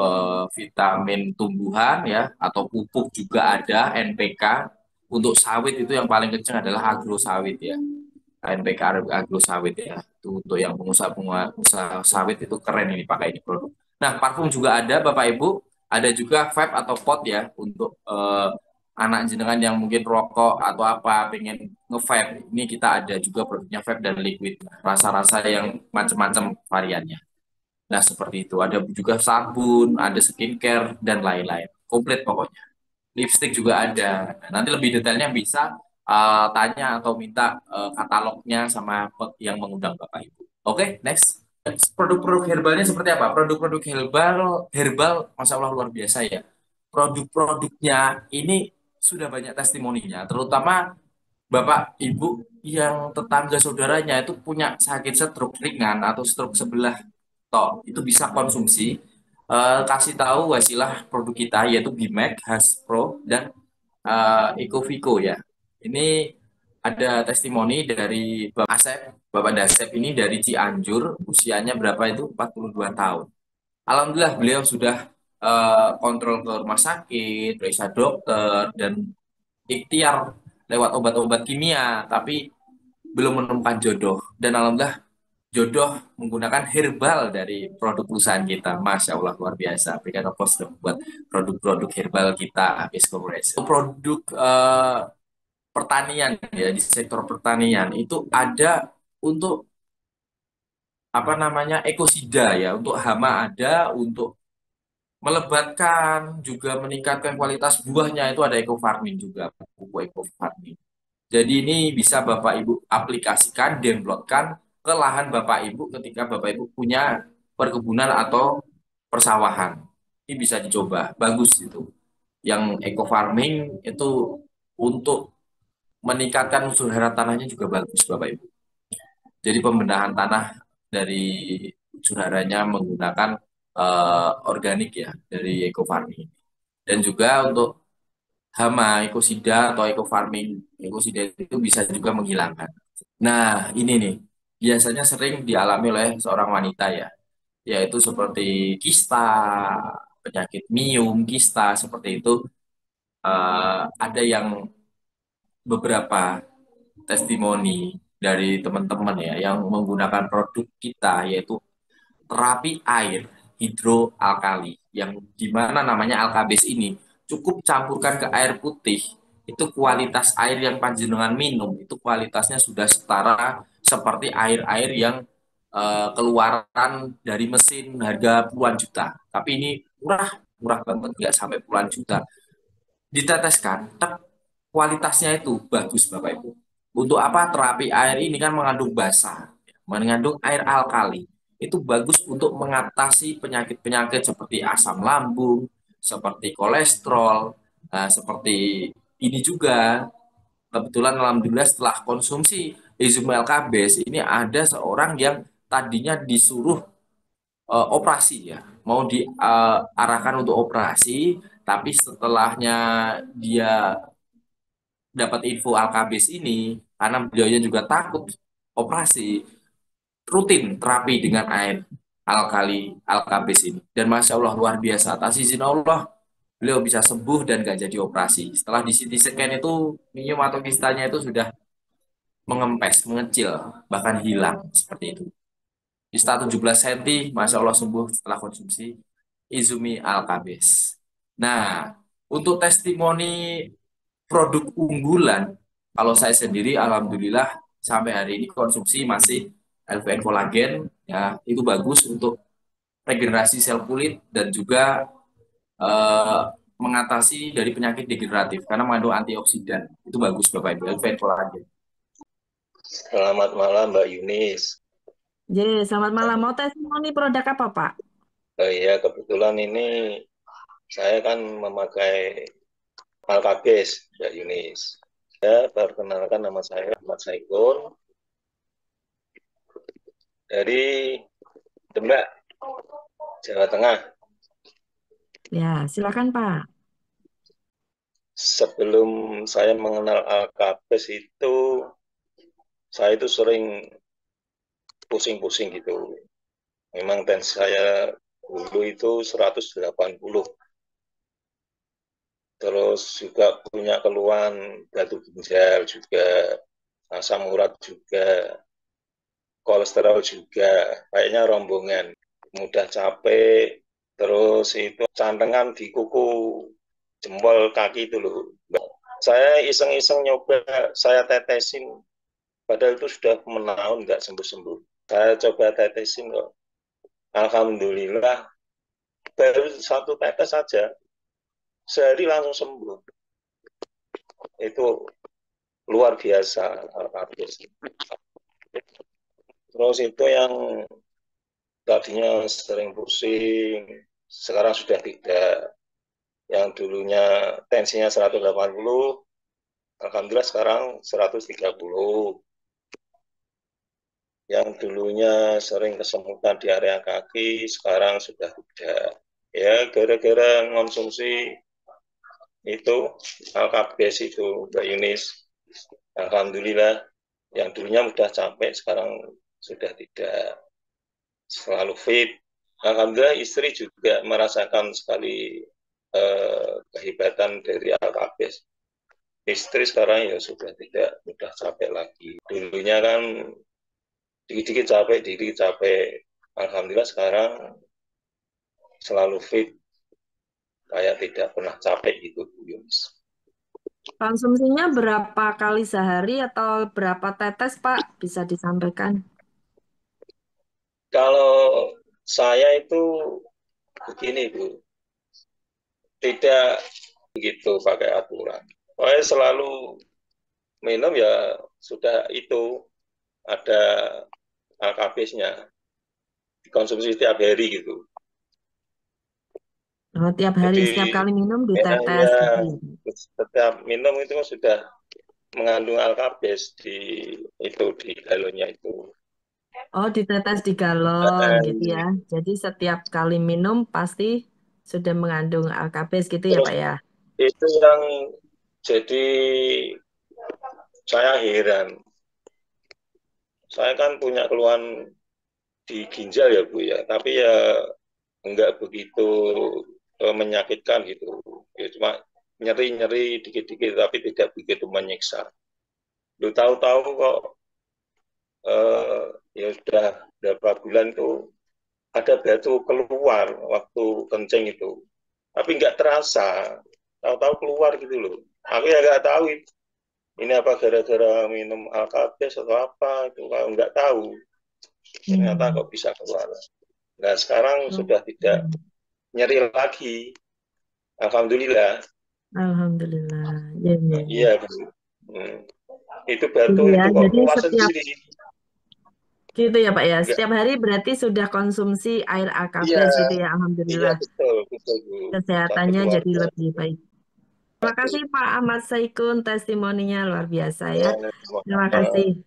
vitamin tumbuhan ya atau pupuk juga ada NPK. Untuk sawit itu yang paling kenceng adalah agro sawit ya, NPK agro sawit ya, itu untuk yang pengusaha sawit itu keren ini pakai ini produk. Nah, parfum juga ada Bapak Ibu, ada juga vape atau pot ya untuk anak jenengan yang mungkin rokok atau apa pengen nge-vape. Ini kita ada juga produknya vape dan liquid, rasa-rasa yang macam-macam variannya. Nah, seperti itu. Ada juga sabun, ada skincare dan lain-lain. Komplit pokoknya. Lipstick juga ada. Nah, nanti lebih detailnya bisa tanya atau minta katalognya sama yang mengundang Bapak Ibu. Oke, next. Produk-produk herbalnya seperti apa? Produk-produk herbal, herbal, Masya Allah luar biasa ya. Produk-produknya ini sudah banyak testimoninya, terutama Bapak Ibu yang tetangga saudaranya itu punya sakit stroke ringan atau stroke sebelah toh, itu bisa konsumsi. Kasih tahu wasilah produk kita yaitu Bimax, Haspro, dan Ecovico ya. Ini ada testimoni dari Bapak Asep, Bapak Dasep ini dari Cianjur, usianya berapa itu? 42 tahun. Alhamdulillah beliau sudah kontrol ke rumah sakit, periksa dokter, dan ikhtiar lewat obat-obat kimia, tapi belum menemukan jodoh. Dan alhamdulillah jodoh menggunakan herbal dari produk perusahaan kita. Masya Allah luar biasa. Berikan apa sudah buat produk-produk herbal kita habis kongres. Produk pertanian ya di sektor pertanian itu ada untuk apa namanya ekosida ya, untuk hama ada, untuk melebatkan juga meningkatkan kualitas buahnya itu ada eco farming juga, pupuk eco farming. Jadi ini bisa Bapak Ibu aplikasikan, downloadkan ke lahan Bapak Ibu ketika Bapak Ibu punya perkebunan atau persawahan. Ini bisa dicoba, bagus itu. Yang eco farming itu untuk meningkatkan unsur hara tanahnya juga bagus Bapak Ibu. Jadi pembenahan tanah dari unsur haranya menggunakan organik ya dari eco farming. Dan juga untuk hama ekosida atau eco farming, ekosida itu bisa juga menghilangkan. Nah, ini nih biasanya sering dialami oleh seorang wanita ya, yaitu seperti kista, penyakit miom, kista seperti itu. Ada yang beberapa testimoni dari teman-teman ya yang menggunakan produk kita yaitu terapi air hidroalkali yang dimana namanya alkabis ini cukup campurkan ke air putih, itu kualitas air yang panjenengan minum itu kualitasnya sudah setara seperti air-air yang keluaran dari mesin harga puluhan juta, tapi ini murah, murah banget, nggak sampai puluhan juta. Diteteskan kualitasnya itu bagus Bapak Ibu. Untuk apa? Terapi air ini kan mengandung basa, mengandung air alkali. Itu bagus untuk mengatasi penyakit-penyakit seperti asam lambung, seperti kolesterol, seperti ini juga. Kebetulan alhamdulillah setelah konsumsi Izumel Kabes ini ada seorang yang tadinya disuruh operasi ya, mau diarahkan untuk operasi, tapi setelahnya dia dapat info Alkabis ini, karena beliaunya juga takut operasi rutin terapi dengan air alkali alkabis ini. Dan Masya Allah luar biasa. Atas izin Allah, beliau bisa sembuh dan gak jadi operasi. Setelah di CT scan itu, minum atau kistanya itu sudah mengempes, mengecil, bahkan hilang seperti itu. Kista 17 cm, Masya Allah sembuh setelah konsumsi Izumi Alkabis. Nah, untuk testimoni produk unggulan, kalau saya sendiri, Alhamdulillah, sampai hari ini konsumsi masih LVN kolagen, ya itu bagus untuk regenerasi sel kulit dan juga eh, mengatasi dari penyakit degeneratif karena mengandung antioksidan. Itu bagus Bapak Ibu, LVN kolagen. Selamat malam Mbak Yunis. Jadi, selamat malam. Mau testimoni produk apa, Pak? Ya, kebetulan ini saya kan memakai Alkabis, Mbak Yunis. Saya perkenalkan nama saya Ahmad Saikun dari Demak, Jawa Tengah. Ya, silakan, Pak. Sebelum saya mengenal Alkabis itu, saya itu sering pusing-pusing gitu. Memang tensi saya dulu itu 180. Terus juga punya keluhan batu ginjal juga, asam urat juga, kolesterol juga, kayaknya rombongan, mudah capek, terus itu cantengan di kuku jempol kaki itu loh. Saya iseng-iseng nyoba, saya tetesin, padahal itu sudah menahun nggak sembuh-sembuh. Saya coba tetesin kok. Alhamdulillah, baru satu tetes saja, sehari langsung sembuh. Itu luar biasa. Terus itu yang tadinya sering pusing, sekarang sudah tidak. Yang dulunya tensinya 180, alhamdulillah sekarang 130. Yang dulunya sering kesemutan di area kaki, sekarang sudah tidak. Ya, gara-gara konsumsi itu, Alkabes itu, Mbak Yunis. Alhamdulillah, yang dulunya mudah capek, sekarang sudah tidak, selalu fit. Alhamdulillah istri juga merasakan sekali kehebatan dari Alkabes. Istri sekarang ya sudah tidak mudah capek lagi. Dulunya kan dikit-dikit capek, dikit-dikit capek. Alhamdulillah sekarang selalu fit, kayak tidak pernah capek gitu, Bu Yunis. Konsumsinya berapa kali sehari atau berapa tetes, Pak? Bisa disampaikan. Kalau saya itu begini, Bu, tidak begitu pakai aturan. Saya selalu minum ya sudah itu, ada alkabisnya, dikonsumsi setiap hari gitu. Oh, tiap hari, Jadi setiap kali minum ya ditetes gitu ya. setiap minum itu sudah mengandung alkabis di itu di galonnya itu. Oh, ditetes di galon gitu ya. Jadi setiap kali minum pasti sudah mengandung alkabis gitu ya, Terus Pak ya. itu yang jadi saya heran. Saya kan punya keluhan di ginjal ya Bu ya, tapi ya enggak begitu menyakitkan gitu. Ya, cuma nyeri-nyeri dikit-dikit tapi tidak begitu menyiksa. Lu tahu-tahu kok ya sudah berapa bulan tuh ada batu keluar waktu kencing itu, tapi nggak terasa, tahu-tahu keluar gitu loh. Aku ya nggak tahu ini apa gara-gara minum alkabes atau apa itu, kalau nggak tahu ternyata Hmm. kok bisa keluar. Nah sekarang Oh, sudah tidak nyeri lagi, alhamdulillah. Alhamdulillah. Ya, ya, ya. Iya, hmm. Itu batu Gitu ya. itu kok Jadi keluar setiap sendiri. gitu ya, Pak ya. Enggak. Setiap hari berarti sudah konsumsi air Iya, alkabis gitu ya. iya Alhamdulillah. betul betul Bu. Satu Kesehatannya jadi keluarga. lebih baik. Terima kasih Pak Ahmad Saikun, testimoninya luar biasa ya. Ya, Terima kasih.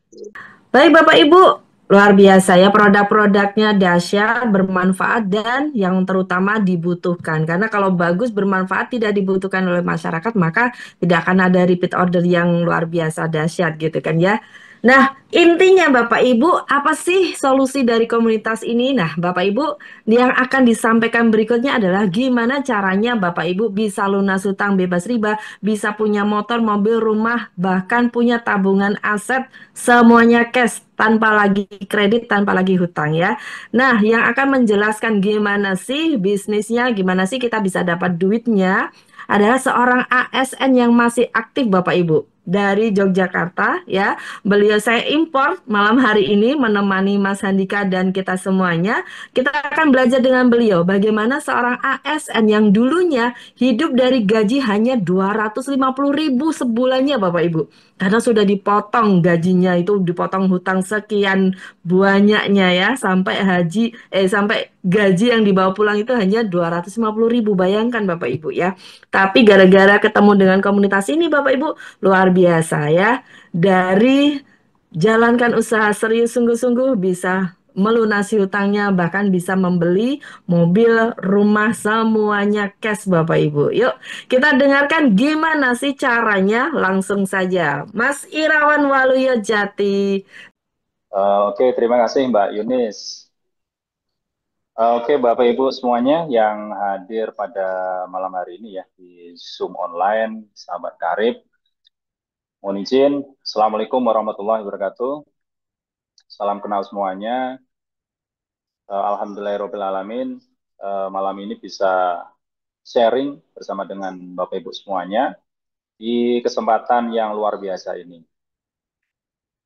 Baik Bapak Ibu, luar biasa ya, produk-produknya dahsyat, bermanfaat dan yang terutama dibutuhkan. Karena kalau bagus bermanfaat tidak dibutuhkan oleh masyarakat, maka tidak akan ada repeat order yang luar biasa dahsyat gitu kan ya. Nah, intinya Bapak Ibu, apa sih solusi dari komunitas ini? Nah, Bapak Ibu, yang akan disampaikan berikutnya adalah gimana caranya Bapak Ibu bisa lunas hutang bebas riba, bisa punya motor, mobil, rumah, bahkan punya tabungan aset, semuanya cash, tanpa lagi kredit, tanpa lagi hutang ya. Nah, yang akan menjelaskan gimana sih bisnisnya, gimana sih kita bisa dapat duitnya, adalah seorang ASN yang masih aktif Bapak Ibu dari Yogyakarta ya. Beliau saya import malam hari ini menemani Mas Handika dan kita semuanya. Kita akan belajar dengan beliau bagaimana seorang ASN yang dulunya hidup dari gaji hanya 250.000 sebulannya Bapak Ibu. Karena sudah dipotong gajinya itu dipotong hutang sekian banyaknya ya sampai gaji yang dibawa pulang itu hanya 250.000. Bayangkan Bapak Ibu ya. Tapi gara-gara ketemu dengan komunitas ini Bapak Ibu luar biasa ya. Dari jalankan usaha serius sungguh-sungguh bisa melunasi hutangnya bahkan bisa membeli mobil, rumah semuanya cash Bapak Ibu. Yuk, kita dengarkan gimana sih caranya langsung saja. Mas Irawan Waluyo Jati. Oke, terima kasih Mbak Yunis. Oke, Bapak Ibu semuanya yang hadir pada malam hari ini ya di Zoom online, sahabat karib. Mohon izin, Assalamualaikum warahmatullahi wabarakatuh. Salam kenal semuanya. Alhamdulillahirrahmanirrahim. Malam ini bisa sharing bersama dengan Bapak Ibu semuanya di kesempatan yang luar biasa ini.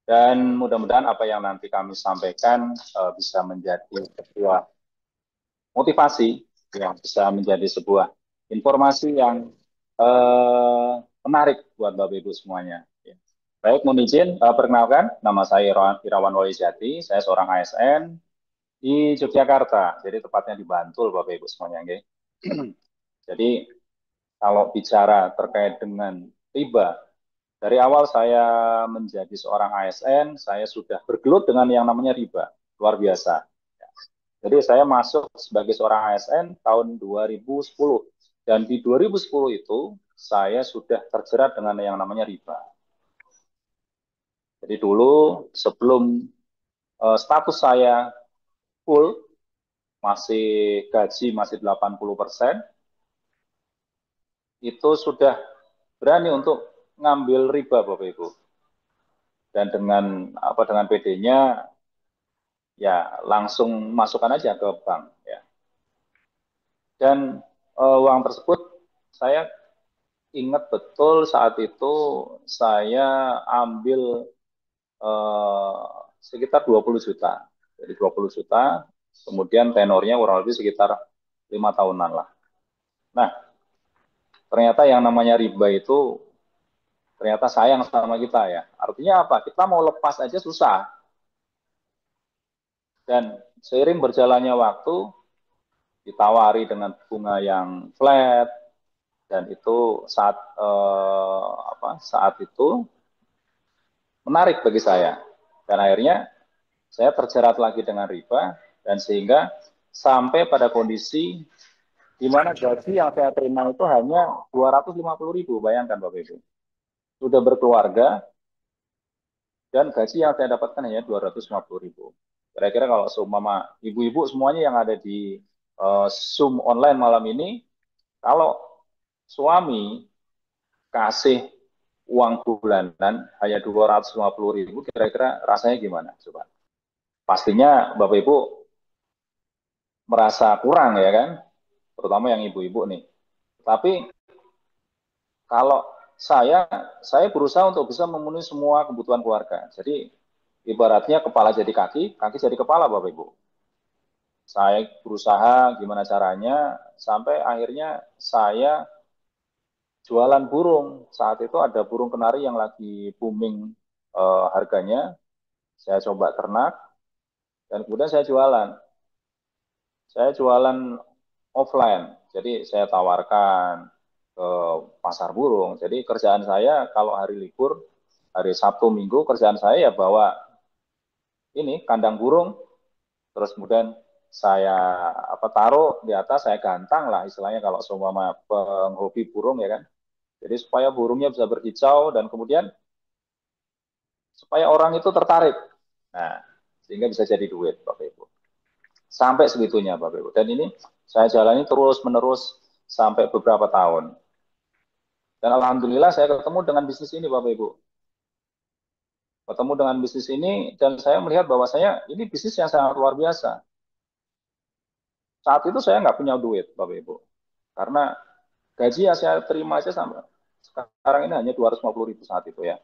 Dan mudah-mudahan apa yang nanti kami sampaikan bisa menjadi sebuah motivasi yang bisa menjadi sebuah informasi yang menarik buat Bapak Ibu semuanya. Ya. Baik, mohon izin perkenalkan, nama saya Irawan Walijati, saya seorang ASN di Yogyakarta, jadi tepatnya di Bantul Bapak Ibu semuanya. Okay? Jadi kalau bicara terkait dengan riba, dari awal saya menjadi seorang ASN, saya sudah bergelut dengan yang namanya riba, luar biasa. Jadi saya masuk sebagai seorang ASN tahun 2010. Dan di 2010 itu saya sudah terjerat dengan yang namanya riba. Jadi dulu sebelum status saya full, masih gaji masih 80%, itu sudah berani untuk ngambil riba Bapak Ibu. Dan dengan PD-nya ya langsung masukkan aja ke bank ya. Dan uang tersebut saya ingat betul saat itu saya ambil sekitar 20 juta. Jadi 20 juta, kemudian tenornya kurang lebih sekitar 5 tahunan lah. Nah, ternyata yang namanya riba itu ternyata sayang sama kita ya. Artinya apa? Kita mau lepas aja susah. Dan seiring berjalannya waktu, ditawari dengan bunga yang flat, dan itu saat itu menarik bagi saya. Dan akhirnya saya terjerat lagi dengan riba, dan sehingga sampai pada kondisi di mana gaji yang saya terima itu hanya 250.000, bayangkan Bapak Ibu. Sudah berkeluarga, dan gaji yang saya dapatkan hanya 250.000. Kira-kira kalau seumpama ibu-ibu semuanya yang ada di Zoom online malam ini, kalau suami kasih uang bulanan hanya 250.000, kira-kira rasanya gimana? Coba. Pastinya Bapak Ibu merasa kurang ya kan, terutama yang ibu-ibu nih. Tapi kalau saya berusaha untuk bisa memenuhi semua kebutuhan keluarga. Jadi ibaratnya kepala jadi kaki, kaki jadi kepala Bapak Ibu. Saya berusaha gimana caranya sampai akhirnya saya jualan burung. Saat itu ada burung kenari yang lagi booming harganya. Saya coba ternak dan kemudian saya jualan. Saya jualan offline. Jadi saya tawarkan ke pasar burung. Jadi kerjaan saya kalau hari libur, hari Sabtu Minggu, kerjaan saya ya bawa ini kandang burung, terus kemudian saya taruh di atas, saya gantang lah istilahnya kalau seumpama penghobi burung ya kan. Jadi supaya burungnya bisa berkicau dan kemudian supaya orang itu tertarik. Nah, sehingga bisa jadi duit, Bapak Ibu. Sampai segitunya, Bapak Ibu. Dan ini saya jalani terus-menerus sampai beberapa tahun. Dan alhamdulillah saya ketemu dengan bisnis ini, Bapak Ibu. Ketemu dengan bisnis ini, dan saya melihat bahwa ini bisnis yang sangat luar biasa. Saat itu saya nggak punya duit, Bapak Ibu. Karena gaji yang saya terima aja sampai sekarang ini hanya 250.000 saat itu ya.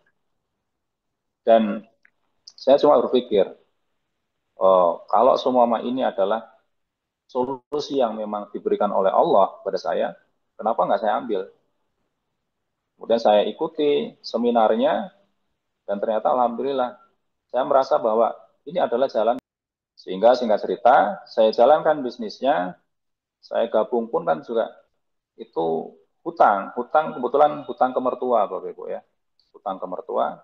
Dan saya cuma berpikir, kalau semua ini adalah solusi yang memang diberikan oleh Allah kepada saya, kenapa nggak saya ambil? Kemudian saya ikuti seminarnya, dan ternyata alhamdulillah, saya merasa bahwa ini adalah jalan. Sehingga singkat cerita, saya jalankan bisnisnya, saya gabung pun kan juga itu hutang kebetulan hutang ke mertua, Bapak Ibu ya, hutang ke mertua,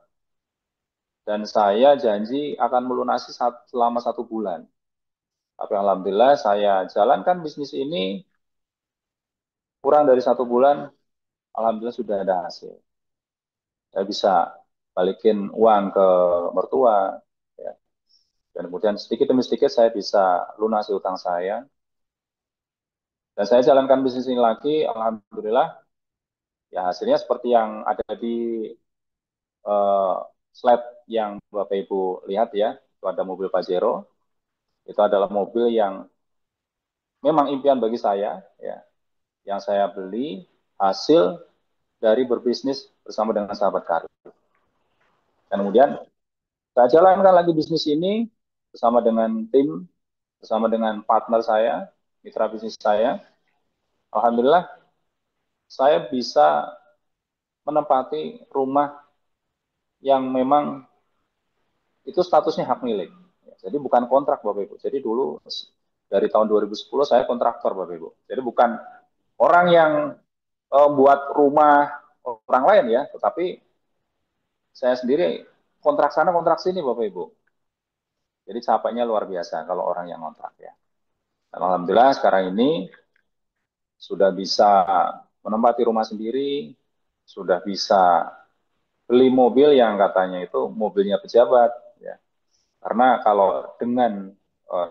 dan saya janji akan melunasi selama 1 bulan. Tapi alhamdulillah saya jalankan bisnis ini kurang dari 1 bulan, alhamdulillah sudah ada hasil. Saya bisa balikin uang ke mertua, ya. Dan kemudian sedikit demi sedikit saya bisa lunasi utang saya. Dan saya jalankan bisnis ini lagi, alhamdulillah, ya hasilnya seperti yang ada di slide yang Bapak Ibu lihat ya. Itu ada mobil Pajero, itu adalah mobil yang memang impian bagi saya, ya, yang saya beli hasil dari berbisnis bersama dengan sahabat karib. Dan kemudian saya jalankan lagi bisnis ini bersama dengan tim, bersama dengan partner saya, mitra bisnis saya. Alhamdulillah, saya bisa menempati rumah yang memang itu statusnya hak milik. Jadi bukan kontrak, Bapak Ibu. Jadi dulu dari tahun 2010 saya kontraktor, Bapak Ibu. Jadi bukan orang yang buat rumah orang lain ya, tetapi saya sendiri kontrak sana kontrak sini, Bapak Ibu. Jadi capeknya luar biasa kalau orang yang kontrak ya. Dan alhamdulillah sekarang ini sudah bisa menempati rumah sendiri, sudah bisa beli mobil yang katanya itu mobilnya pejabat ya. Karena kalau dengan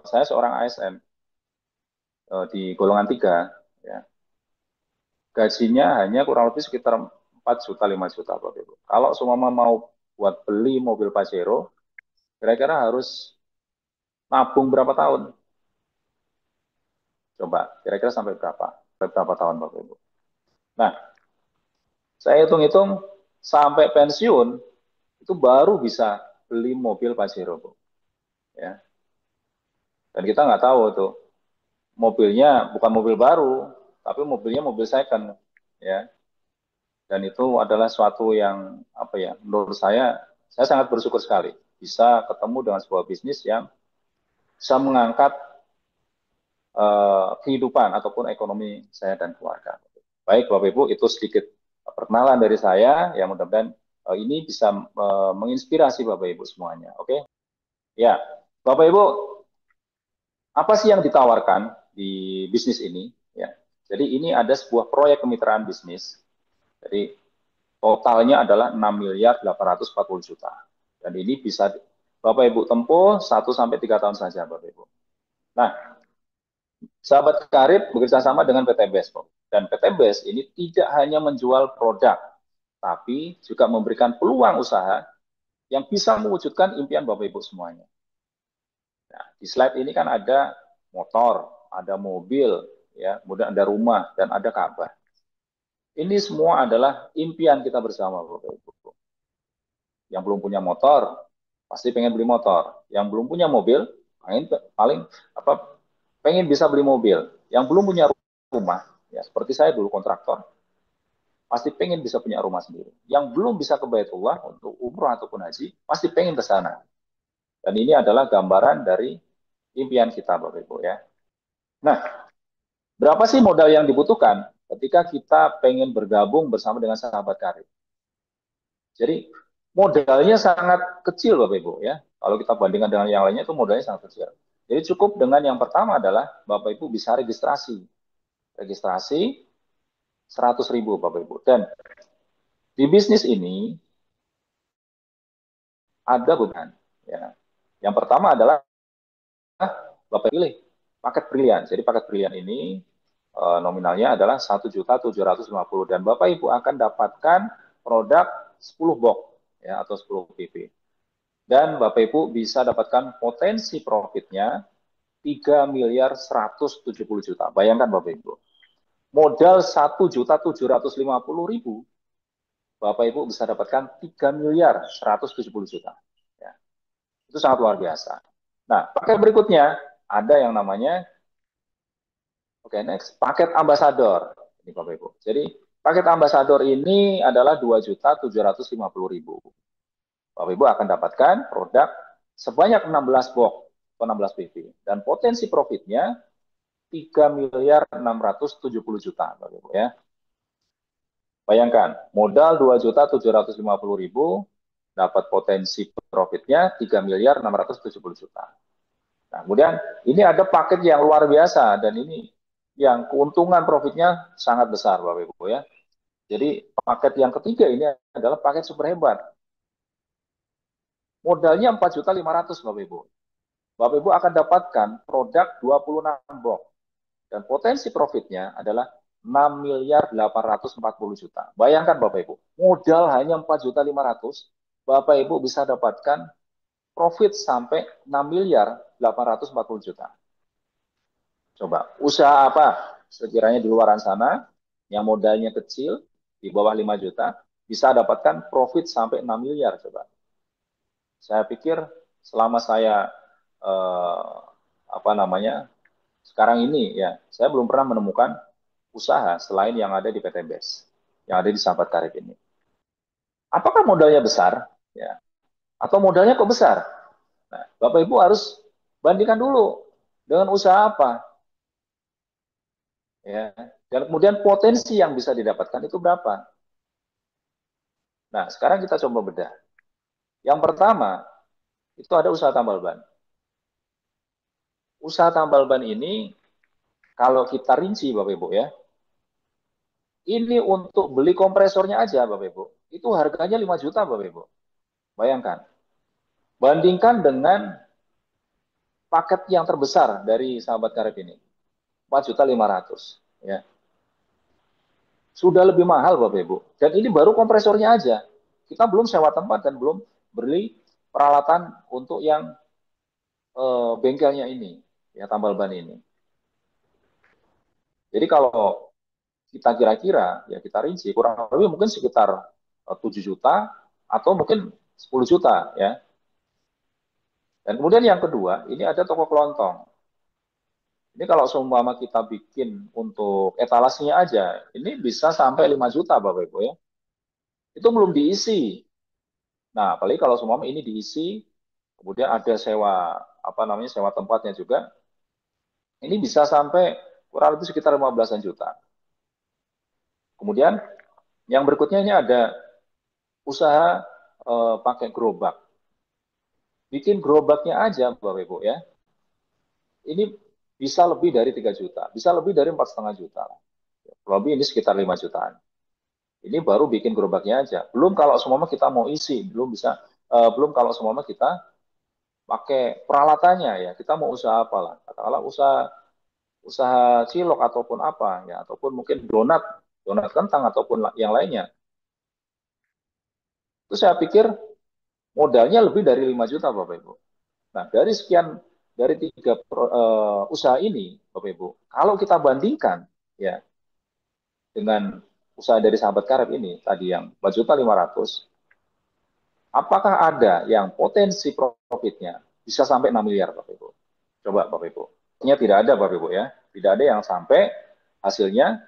saya seorang ASN di golongan 3 ya, gajinya hanya kurang lebih sekitar 4 juta 5 juta Bapak Ibu. Kalau semua mau buat beli mobil Pajero, kira-kira harus nabung berapa tahun? Coba, kira-kira sampai berapa? Berapa tahun Bapak Ibu? Nah, saya hitung-hitung sampai pensiun itu baru bisa beli mobil Pajero, Bu. Ya. Dan kita nggak tahu tuh mobilnya bukan mobil baru, tapi mobilnya mobil second, ya. Dan itu adalah suatu yang apa ya? Menurut saya sangat bersyukur sekali bisa ketemu dengan sebuah bisnis yang bisa mengangkat kehidupan ataupun ekonomi saya dan keluarga. Baik Bapak Ibu, itu sedikit perkenalan dari saya, yang mudah-mudahan ini bisa menginspirasi Bapak Ibu semuanya. Oke? Ya, Bapak Ibu, apa sih yang ditawarkan di bisnis ini? Ya, jadi ini ada sebuah proyek kemitraan bisnis. Jadi totalnya adalah 6.840 juta. Dan ini bisa Bapak Ibu tempuh 1-3 tahun saja Bapak Ibu. Nah, sahabat karib bekerja sama dengan PT BES. Dan PT BES ini tidak hanya menjual produk, tapi juga memberikan peluang usaha yang bisa mewujudkan impian Bapak Ibu semuanya. Nah, di slide ini kan ada motor, ada mobil, ya, kemudian ada rumah, dan ada Ka'bah. Ini semua adalah impian kita bersama, Bapak Ibu. Yang belum punya motor, pasti pengen beli motor. Yang belum punya mobil, pengen bisa beli mobil. Yang belum punya rumah, ya seperti saya dulu kontraktor, pasti pengen bisa punya rumah sendiri. Yang belum bisa ke Baitullah untuk umroh ataupun haji, pasti pengen ke sana. Dan ini adalah gambaran dari impian kita, Bapak Ibu ya. Nah, berapa sih modal yang dibutuhkan ketika kita pengen bergabung bersama dengan sahabat karib? Jadi modalnya sangat kecil Bapak Ibu ya. Kalau kita bandingkan dengan yang lainnya itu modalnya sangat kecil. Jadi cukup dengan yang pertama adalah Bapak Ibu bisa registrasi. Registrasi 100.000 Bapak Ibu. Dan di bisnis ini ada beban. Ya. Yang pertama adalah Bapak pilih paket brilian. Jadi paket brilian ini nominalnya adalah 1.750.000 dan Bapak Ibu akan dapatkan produk 10 box ya atau 10 PP. Dan Bapak Ibu bisa dapatkan potensi profitnya 3.170.000.000. Bayangkan Bapak Ibu. Modal 1.750.000, Bapak Ibu bisa dapatkan 3.170.000.000. Ya. Itu sangat luar biasa. Nah, paket berikutnya ada yang namanya next, paket ambasador. Ini Bapak Ibu. Jadi, paket ambasador ini adalah 2.750.000. Bapak Ibu akan dapatkan produk sebanyak 16 box atau 16 PP dan potensi profitnya 3.670.000.000 Bapak Ibu ya. Bayangkan, modal 2.750.000 dapat potensi profitnya 3.670.000.000. Nah, kemudian ini ada paket yang luar biasa dan ini yang keuntungan profitnya sangat besar Bapak Ibu ya. Jadi paket yang ketiga ini adalah paket super hebat. Modalnya 4.500.000 Bapak Ibu. Bapak Ibu akan dapatkan produk 26 box dan potensi profitnya adalah 6.840.000.000. Bayangkan Bapak Ibu, modal hanya 4.500.000, Bapak Ibu bisa dapatkan profit sampai 6.840.000.000. Coba, usaha apa sekiranya di luar sana yang modalnya kecil, di bawah 5 juta, bisa dapatkan profit sampai 6 miliar coba. Saya pikir selama saya sekarang ini ya, saya belum pernah menemukan usaha selain yang ada di PT BES, yang ada di Sahabat Karib ini. Apakah modalnya besar? Ya. Atau modalnya kok besar? Nah, Bapak Ibu harus bandingkan dulu dengan usaha apa. Ya. Dan kemudian potensi yang bisa didapatkan itu berapa? Nah, sekarang kita coba bedah. Yang pertama, itu ada usaha tambal ban. Usaha tambal ban ini, kalau kita rinci Bapak Ibu ya, ini untuk beli kompresornya aja Bapak Ibu, itu harganya 5 juta Bapak Ibu. Bayangkan. Bandingkan dengan paket yang terbesar dari Sahabat Karib ini, 4.500.000 ya. Sudah lebih mahal Bapak Ibu. Dan ini baru kompresornya aja. Kita belum sewa tempat dan belum beli peralatan untuk yang bengkelnya ini, ya tambal ban ini. Jadi kalau kita kira-kira, ya kita rinci, kurang lebih mungkin sekitar 7 juta atau mungkin 10 juta ya. Dan kemudian yang kedua, ini ada toko kelontong. Ini kalau seumpama kita bikin untuk etalasenya aja, ini bisa sampai 5 juta Bapak Ibu ya. Itu belum diisi. Nah, apalagi kalau seumpama ini diisi, kemudian ada sewa sewa tempatnya juga. Ini bisa sampai kurang lebih sekitar 15-an juta. Kemudian yang berikutnya ini ada usaha pakai gerobak. Bikin gerobaknya aja Bapak Ibu ya. Ini bisa lebih dari 3 juta, bisa lebih dari 4,5 juta. Lebih ini sekitar 5 jutaan. Ini baru bikin gerobaknya aja. Belum kalau semuanya kita mau isi, belum kalau semuanya kita pakai peralatannya ya. Kita mau usaha apalah, katakanlah usaha cilok ataupun apa ya, ataupun mungkin donat kentang ataupun yang lainnya. Itu saya pikir modalnya lebih dari 5 juta Bapak Ibu. Nah, dari tiga usaha ini Bapak Ibu, kalau kita bandingkan ya dengan usaha dari Sahabat Karib ini tadi yang 4.500.000, apakah ada yang potensi profitnya bisa sampai 6 miliar Bapak Ibu? Coba Bapak Ibu. Ini tidak ada Bapak Ibu ya. Tidak ada yang sampai hasilnya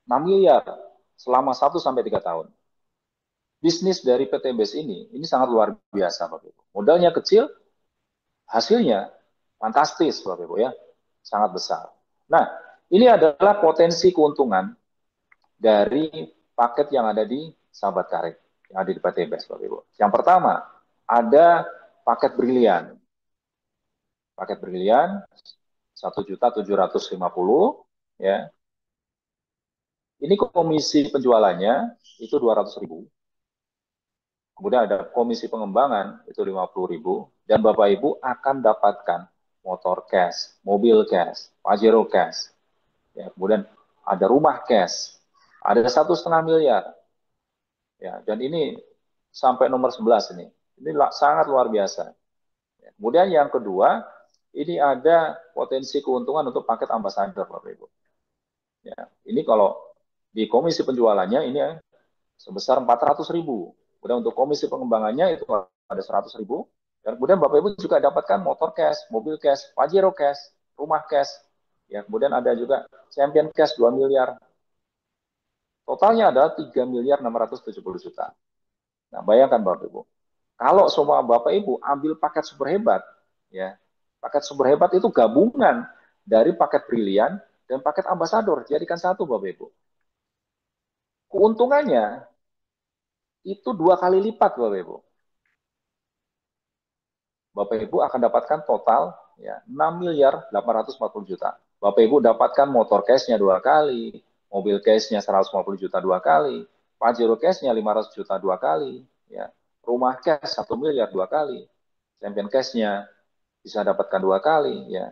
6 miliar selama 1-3 tahun. Bisnis dari PT BES ini sangat luar biasa Bapak Ibu. Modalnya kecil, hasilnya fantastis Bapak Ibu ya. Sangat besar. Nah, ini adalah potensi keuntungan dari paket yang ada di Sahabat Karib, yang ada di PT BES Bapak Ibu. Yang pertama, ada paket brilian. Paket brilian 1.750.000 ya. Ini komisi penjualannya itu 200.000. Kemudian ada komisi pengembangan, itu 50.000. Dan Bapak Ibu akan dapatkan motor cash, mobil cash, Pajero cash. Ya, kemudian ada rumah cash, ada 1,5 miliar. Ya, dan ini sampai nomor 11 ini. Ini sangat luar biasa. Ya, kemudian yang kedua, ini ada potensi keuntungan untuk paket ambasador, Bapak Ibu. Ya, ini kalau di komisi penjualannya ini sebesar 400.000. Kemudian untuk komisi pengembangannya itu ada 100.000. Dan kemudian Bapak Ibu juga dapatkan motor cash, mobil cash, Pajero cash, rumah cash. Ya, kemudian ada juga champion cash 2 miliar. Totalnya adalah 3.670.000.000. Nah, bayangkan Bapak Ibu, kalau semua Bapak Ibu ambil paket super hebat, ya, paket super hebat itu gabungan dari paket brilian dan paket ambasador, jadikan satu Bapak Ibu. Keuntungannya itu 2 kali lipat Bapak Ibu. Bapak Ibu akan dapatkan total ya 6.840.000.000. Bapak Ibu dapatkan motor cashnya 2 kali, mobil cashnya 150 juta 2 kali, Pajero cashnya 500 juta 2 kali, ya, rumah cash 1 miliar 2 kali, champion cashnya bisa dapatkan 2 kali, ya,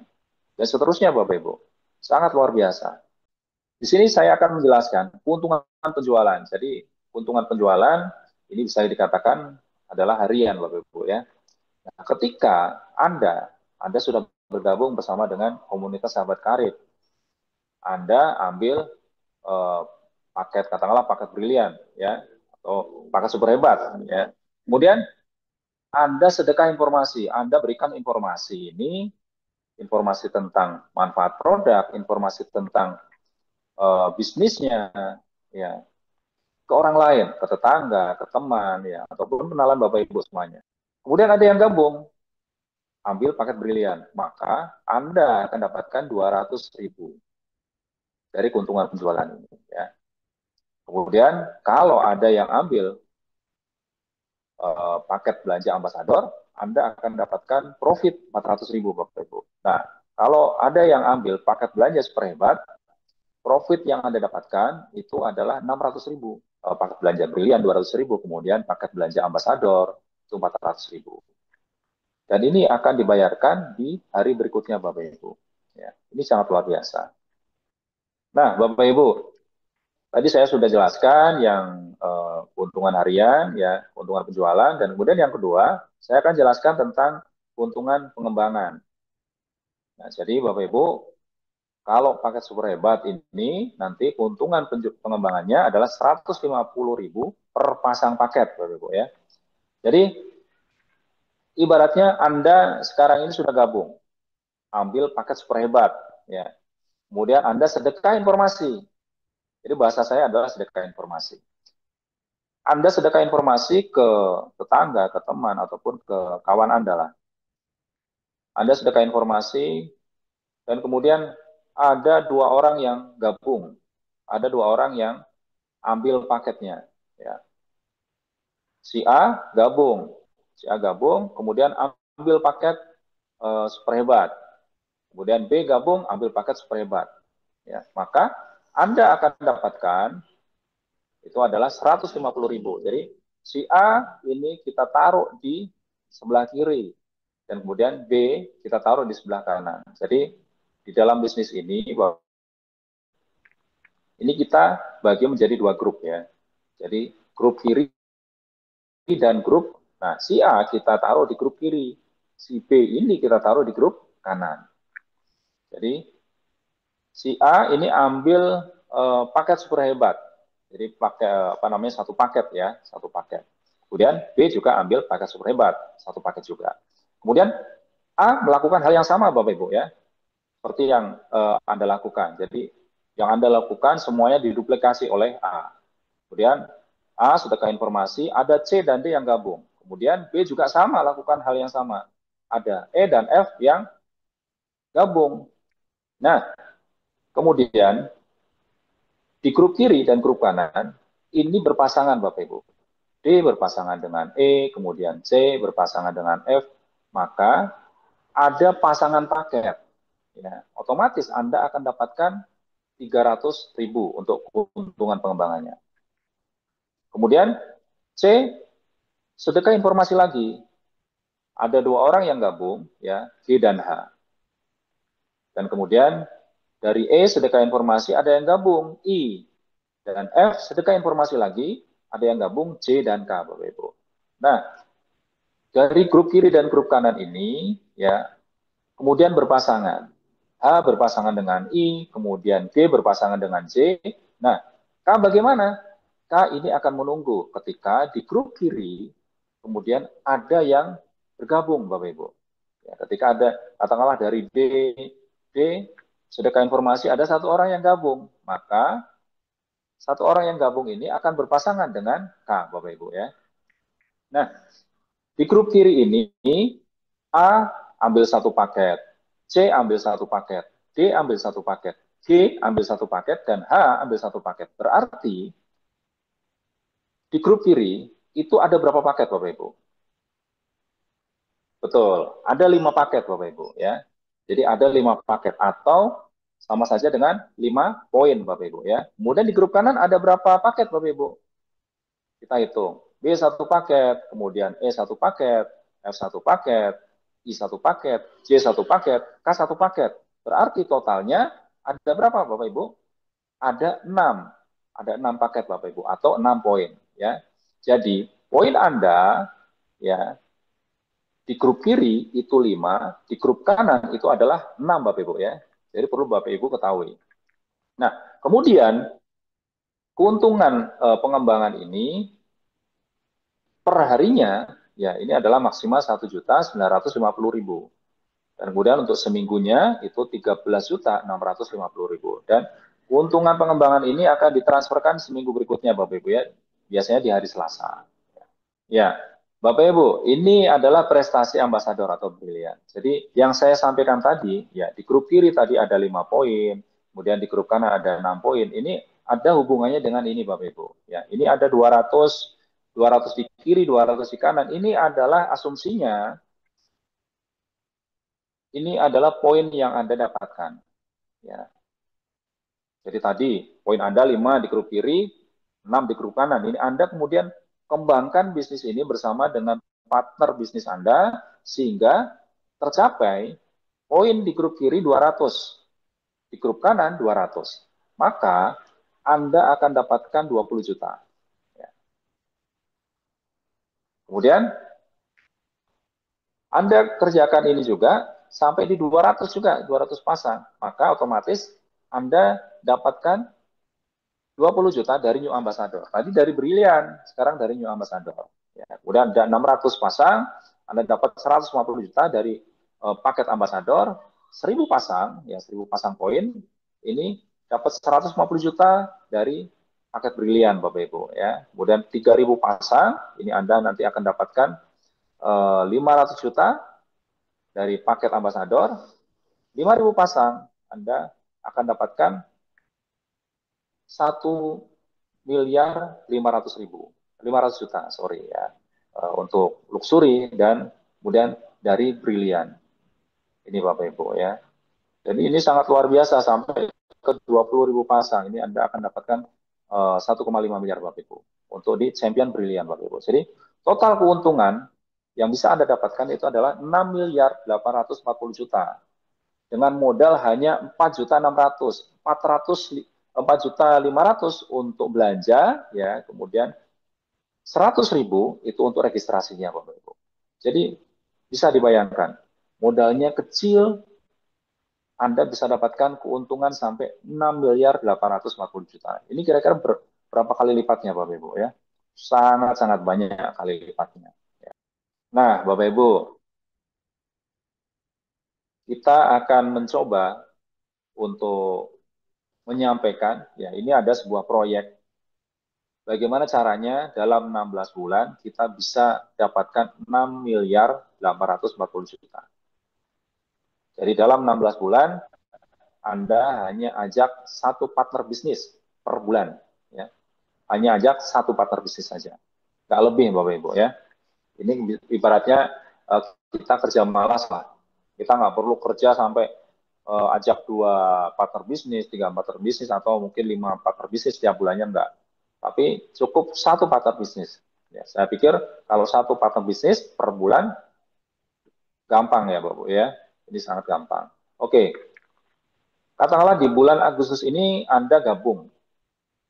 dan seterusnya Bapak Ibu. Sangat luar biasa. Di sini saya akan menjelaskan keuntungan penjualan. Jadi keuntungan penjualan ini bisa dikatakan adalah harian Bapak Ibu ya. Nah, ketika Anda sudah bergabung bersama dengan komunitas sahabat karib, Anda ambil paket, katakanlah paket brilian, ya, atau paket super hebat, ya. Kemudian Anda sedekah informasi, Anda berikan informasi ini, informasi tentang manfaat produk, informasi tentang bisnisnya, ya, ke orang lain, ke tetangga, ke teman, ya, ataupun kenalan Bapak Ibu semuanya. Kemudian ada yang gabung, ambil paket brilian, maka Anda akan dapatkan 200.000 dari keuntungan penjualan ini. Ya. Kemudian kalau ada yang ambil paket belanja ambasador, Anda akan dapatkan profit 400.000 Bapak Ibu. Nah, kalau ada yang ambil paket belanja super hebat, profit yang Anda dapatkan itu adalah 600.000. Paket belanja brilian 200.000, kemudian paket belanja ambasador itu 400.000. Dan ini akan dibayarkan di hari berikutnya Bapak Ibu. Ya, ini sangat luar biasa. Nah, Bapak Ibu, tadi saya sudah jelaskan yang keuntungan harian, ya, keuntungan penjualan, dan kemudian yang kedua, saya akan jelaskan tentang keuntungan pengembangan. Nah, jadi Bapak Ibu, kalau paket super hebat ini, nanti keuntungan pengembangannya adalah 150.000 per pasang paket, Bapak Ibu ya. Jadi, ibaratnya Anda sekarang ini sudah gabung, ambil paket super hebat, ya. Kemudian Anda sedekah informasi. Jadi bahasa saya adalah sedekah informasi. Anda sedekah informasi ke tetangga, ke teman, ataupun ke kawan Anda lah. Anda sedekah informasi, dan kemudian ada 2 orang yang gabung. Ada 2 orang yang ambil paketnya. Ya. Si A gabung, kemudian ambil paket super hebat. Kemudian B gabung, ambil paket super hebat. Ya. Maka Anda akan dapatkan itu adalah 150.000. Jadi si A ini kita taruh di sebelah kiri dan kemudian B kita taruh di sebelah kanan. Jadi di dalam bisnis ini kita bagi menjadi 2 grup ya. Jadi grup kiri dan grup, nah si A kita taruh di grup kiri, si B ini kita taruh di grup kanan. Jadi si A ini ambil paket super hebat. Jadi pakai satu paket ya, satu paket. Kemudian B juga ambil paket super hebat, satu paket juga. Kemudian A melakukan hal yang sama Bapak Ibu ya, seperti yang Anda lakukan. Jadi yang Anda lakukan semuanya diduplikasi oleh A. Kemudian A sedekah informasi, ada C dan D yang gabung. Kemudian B juga sama lakukan hal yang sama. Ada E dan F yang gabung. Nah, kemudian di grup kiri dan grup kanan, ini berpasangan Bapak Ibu. D berpasangan dengan E, kemudian C berpasangan dengan F, maka ada pasangan paket. Ya, otomatis Anda akan dapatkan 300.000 untuk keuntungan pengembangannya. Kemudian C sedekah informasi lagi. Ada 2 orang yang gabung, ya, G dan H. Dan kemudian dari E sedekah informasi ada yang gabung I, dan F sedekah informasi lagi ada yang gabung J dan K, Bapak Ibu. Nah, dari grup kiri dan grup kanan ini, ya, kemudian berpasangan. H berpasangan dengan I, kemudian G berpasangan dengan J. Nah, K bagaimana? K ini akan menunggu ketika di grup kiri kemudian ada yang bergabung, Bapak Ibu. Ya, ketika ada, katakanlah dari D sedekah informasi ada 1 orang yang gabung, maka 1 orang yang gabung ini akan berpasangan dengan K, Bapak Ibu, ya. Nah, di grup kiri ini A ambil 1 paket, C ambil 1 paket, D ambil 1 paket, G ambil 1 paket, dan H ambil 1 paket. Berarti di grup kiri itu ada berapa paket, Bapak Ibu? Betul, ada 5 paket, Bapak Ibu, ya. Jadi ada 5 paket atau sama saja dengan 5 poin, Bapak Ibu, ya. Kemudian di grup kanan ada berapa paket, Bapak Ibu? Kita hitung. B 1 paket, kemudian E 1 paket, F 1 paket, I 1 paket, J 1 paket, K 1 paket. Berarti totalnya ada berapa, Bapak Ibu? Ada 6. Ada 6 paket, Bapak Ibu, atau 6 poin, ya. Jadi, poin Anda, ya, di grup kiri itu 5, di grup kanan itu adalah 6, Bapak Ibu, ya. Jadi perlu Bapak Ibu ketahui. Nah, kemudian keuntungan pengembangan ini per harinya, ya, ini adalah maksimal 1.950.000. Dan kemudian untuk seminggunya itu 13.650.000. Dan keuntungan pengembangan ini akan ditransferkan seminggu berikutnya, Bapak Ibu, ya. Biasanya di hari Selasa. Ya, Bapak Ibu, ini adalah prestasi ambasador atau brilian. Jadi yang saya sampaikan tadi, ya, di grup kiri tadi ada 5 poin, kemudian di grup kanan ada 6 poin. Ini ada hubungannya dengan ini, Bapak Ibu. Ya, ini ada 200 di kiri, 200 di kanan. Ini adalah asumsinya, ini adalah poin yang Anda dapatkan. Ya. Jadi tadi poin Anda 5 di grup kiri, 6 di grup kanan. Ini Anda kemudian kembangkan bisnis ini bersama dengan partner bisnis Anda sehingga tercapai poin di grup kiri 200, di grup kanan 200. Maka Anda akan dapatkan 20 juta. Ya. Kemudian Anda kerjakan ini juga sampai di 200 juga, 200 pasang. Maka otomatis Anda dapatkan 20 juta dari New Ambassador. Tadi dari Brilian, sekarang dari New Ambassador. Ya, kemudian ada 600 pasang, Anda dapat 150 juta dari paket Ambassador, 1000 pasang, ya 1000 pasang poin, ini dapat 150 juta dari paket Brilian, Bapak Ibu. Ya. Kemudian 3000 pasang, ini Anda nanti akan dapatkan 500 juta dari paket Ambassador, 5000 pasang, Anda akan dapatkan 1.500.000, 500 juta, sorry ya, untuk luxury dan kemudian dari Brilian. Ini Bapak Ibu, ya. Jadi ini sangat luar biasa sampai ke 20.000 pasang. Ini Anda akan dapatkan 1,5 miliar Bapak Ibu untuk di Champion Brilian, Bapak Ibu. Jadi total keuntungan yang bisa Anda dapatkan itu adalah 6.840 juta dengan modal hanya 4.600, 4.500.000 untuk belanja, ya, kemudian 100.000 itu untuk registrasinya, Bapak Ibu. Jadi bisa dibayangkan, modalnya kecil, Anda bisa dapatkan keuntungan sampai 6.840 juta. Ini kira-kira berapa kali lipatnya, Bapak Ibu, ya? Sangat-sangat banyak kali lipatnya. Nah, Bapak Ibu, kita akan mencoba untuk menyampaikan, ya, ini ada sebuah proyek. Bagaimana caranya dalam 16 bulan kita bisa dapatkan 6.840 juta. Jadi dalam 16 bulan Anda hanya ajak 1 partner bisnis per bulan, ya. Hanya ajak 1 partner bisnis saja. Nggak lebih, Bapak Ibu, ya. Ini ibaratnya kita kerja malas lah. Kita nggak perlu kerja sampai ajak 2 partner bisnis, 3 partner bisnis, atau mungkin 5 partner bisnis setiap bulannya, enggak. Tapi cukup 1 partner bisnis. Ya, saya pikir kalau satu partner bisnis per bulan gampang ya Bapak ya. Ini sangat gampang. Oke, katakanlah di bulan Agustus ini Anda gabung.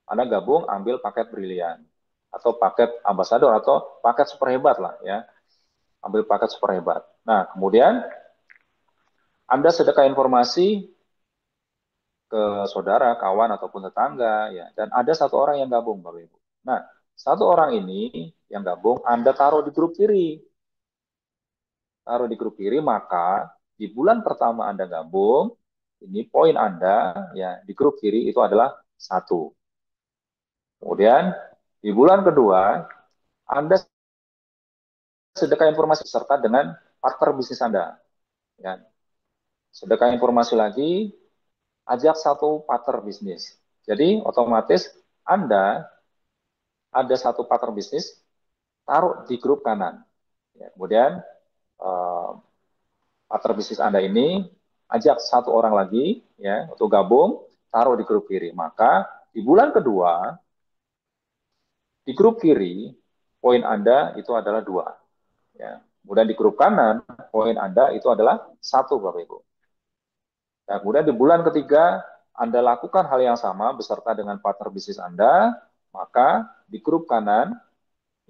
Anda gabung ambil paket brilian atau paket ambasador atau paket super hebat lah ya. Ambil paket super hebat. Nah, kemudian Anda sedekah informasi ke saudara, kawan ataupun tetangga ya. Dan ada satu orang yang gabung Bapak Ibu. Nah, satu orang ini yang gabung Anda taruh di grup kiri. Taruh di grup kiri, maka di bulan pertama Anda gabung, ini poin Anda ya di grup kiri itu adalah 1. Kemudian di bulan kedua Anda sedekah informasi serta dengan partner bisnis Anda. Ya. Sedekah informasi lagi, ajak satu partner bisnis. Jadi otomatis Anda ada satu partner bisnis, taruh di grup kanan. Ya, kemudian partner bisnis Anda ini ajak satu orang lagi ya untuk gabung, taruh di grup kiri. Maka di bulan kedua di grup kiri poin Anda itu adalah 2. Ya. Kemudian di grup kanan poin Anda itu adalah 1 Bapak Ibu. Nah, kemudian di bulan ketiga Anda lakukan hal yang sama beserta dengan partner bisnis Anda, maka di grup kanan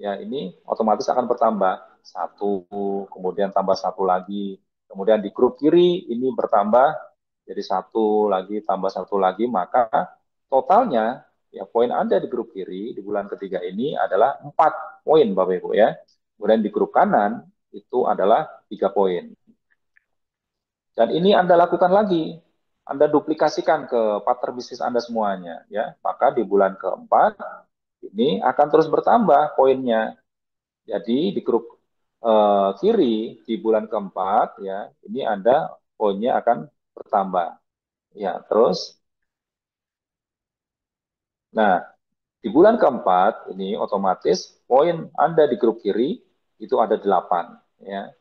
ya ini otomatis akan bertambah 1, kemudian tambah 1 lagi, kemudian di grup kiri ini bertambah jadi 1 lagi tambah 1 lagi, maka totalnya ya poin Anda di grup kiri di bulan ketiga ini adalah 4 poin Bapak Ibu ya. Kemudian di grup kanan itu adalah 3 poin. Dan ini Anda lakukan lagi, Anda duplikasikan ke partner bisnis Anda semuanya ya. Maka di bulan keempat ini akan terus bertambah poinnya. Jadi di grup kiri di bulan keempat ya, ini Anda poinnya akan bertambah. Ya, terus nah, di bulan keempat ini otomatis poin Anda di grup kiri itu ada 8 ya.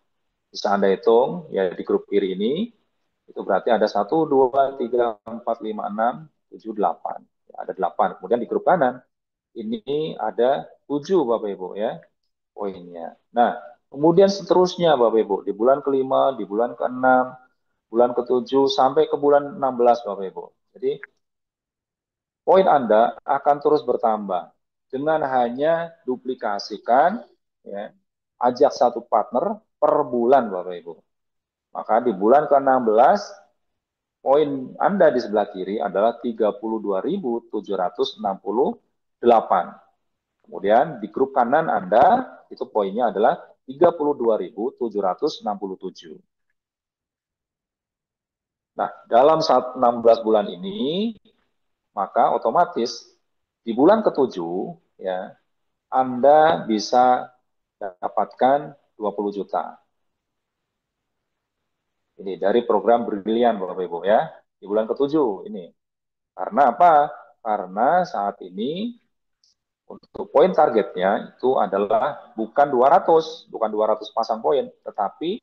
Bisa Anda hitung ya di grup kiri ini itu berarti ada 1 2 3 4 5 6 7 8. Ya, ada 8. Kemudian di grup kanan ini ada 7 Bapak Ibu ya poinnya. Nah, kemudian seterusnya Bapak Ibu, di bulan kelima, di bulan keenam, bulan ketujuh, sampai ke bulan 16 Bapak Ibu. Jadi, poin Anda akan terus bertambah dengan hanya duplikasikan, ya, ajak satu partner per bulan Bapak Ibu. Maka di bulan ke-16, poin Anda di sebelah kiri adalah 32.768. Kemudian di grup kanan Anda itu poinnya adalah 32.767. Nah, dalam 16 bulan ini maka otomatis di bulan ke-7 ya Anda bisa dapatkan 20 juta. Ini dari program Brilian Bapak Ibu ya. Di bulan ke-7 ini. Karena apa? Karena saat ini untuk poin targetnya itu adalah bukan 200 pasang poin, tetapi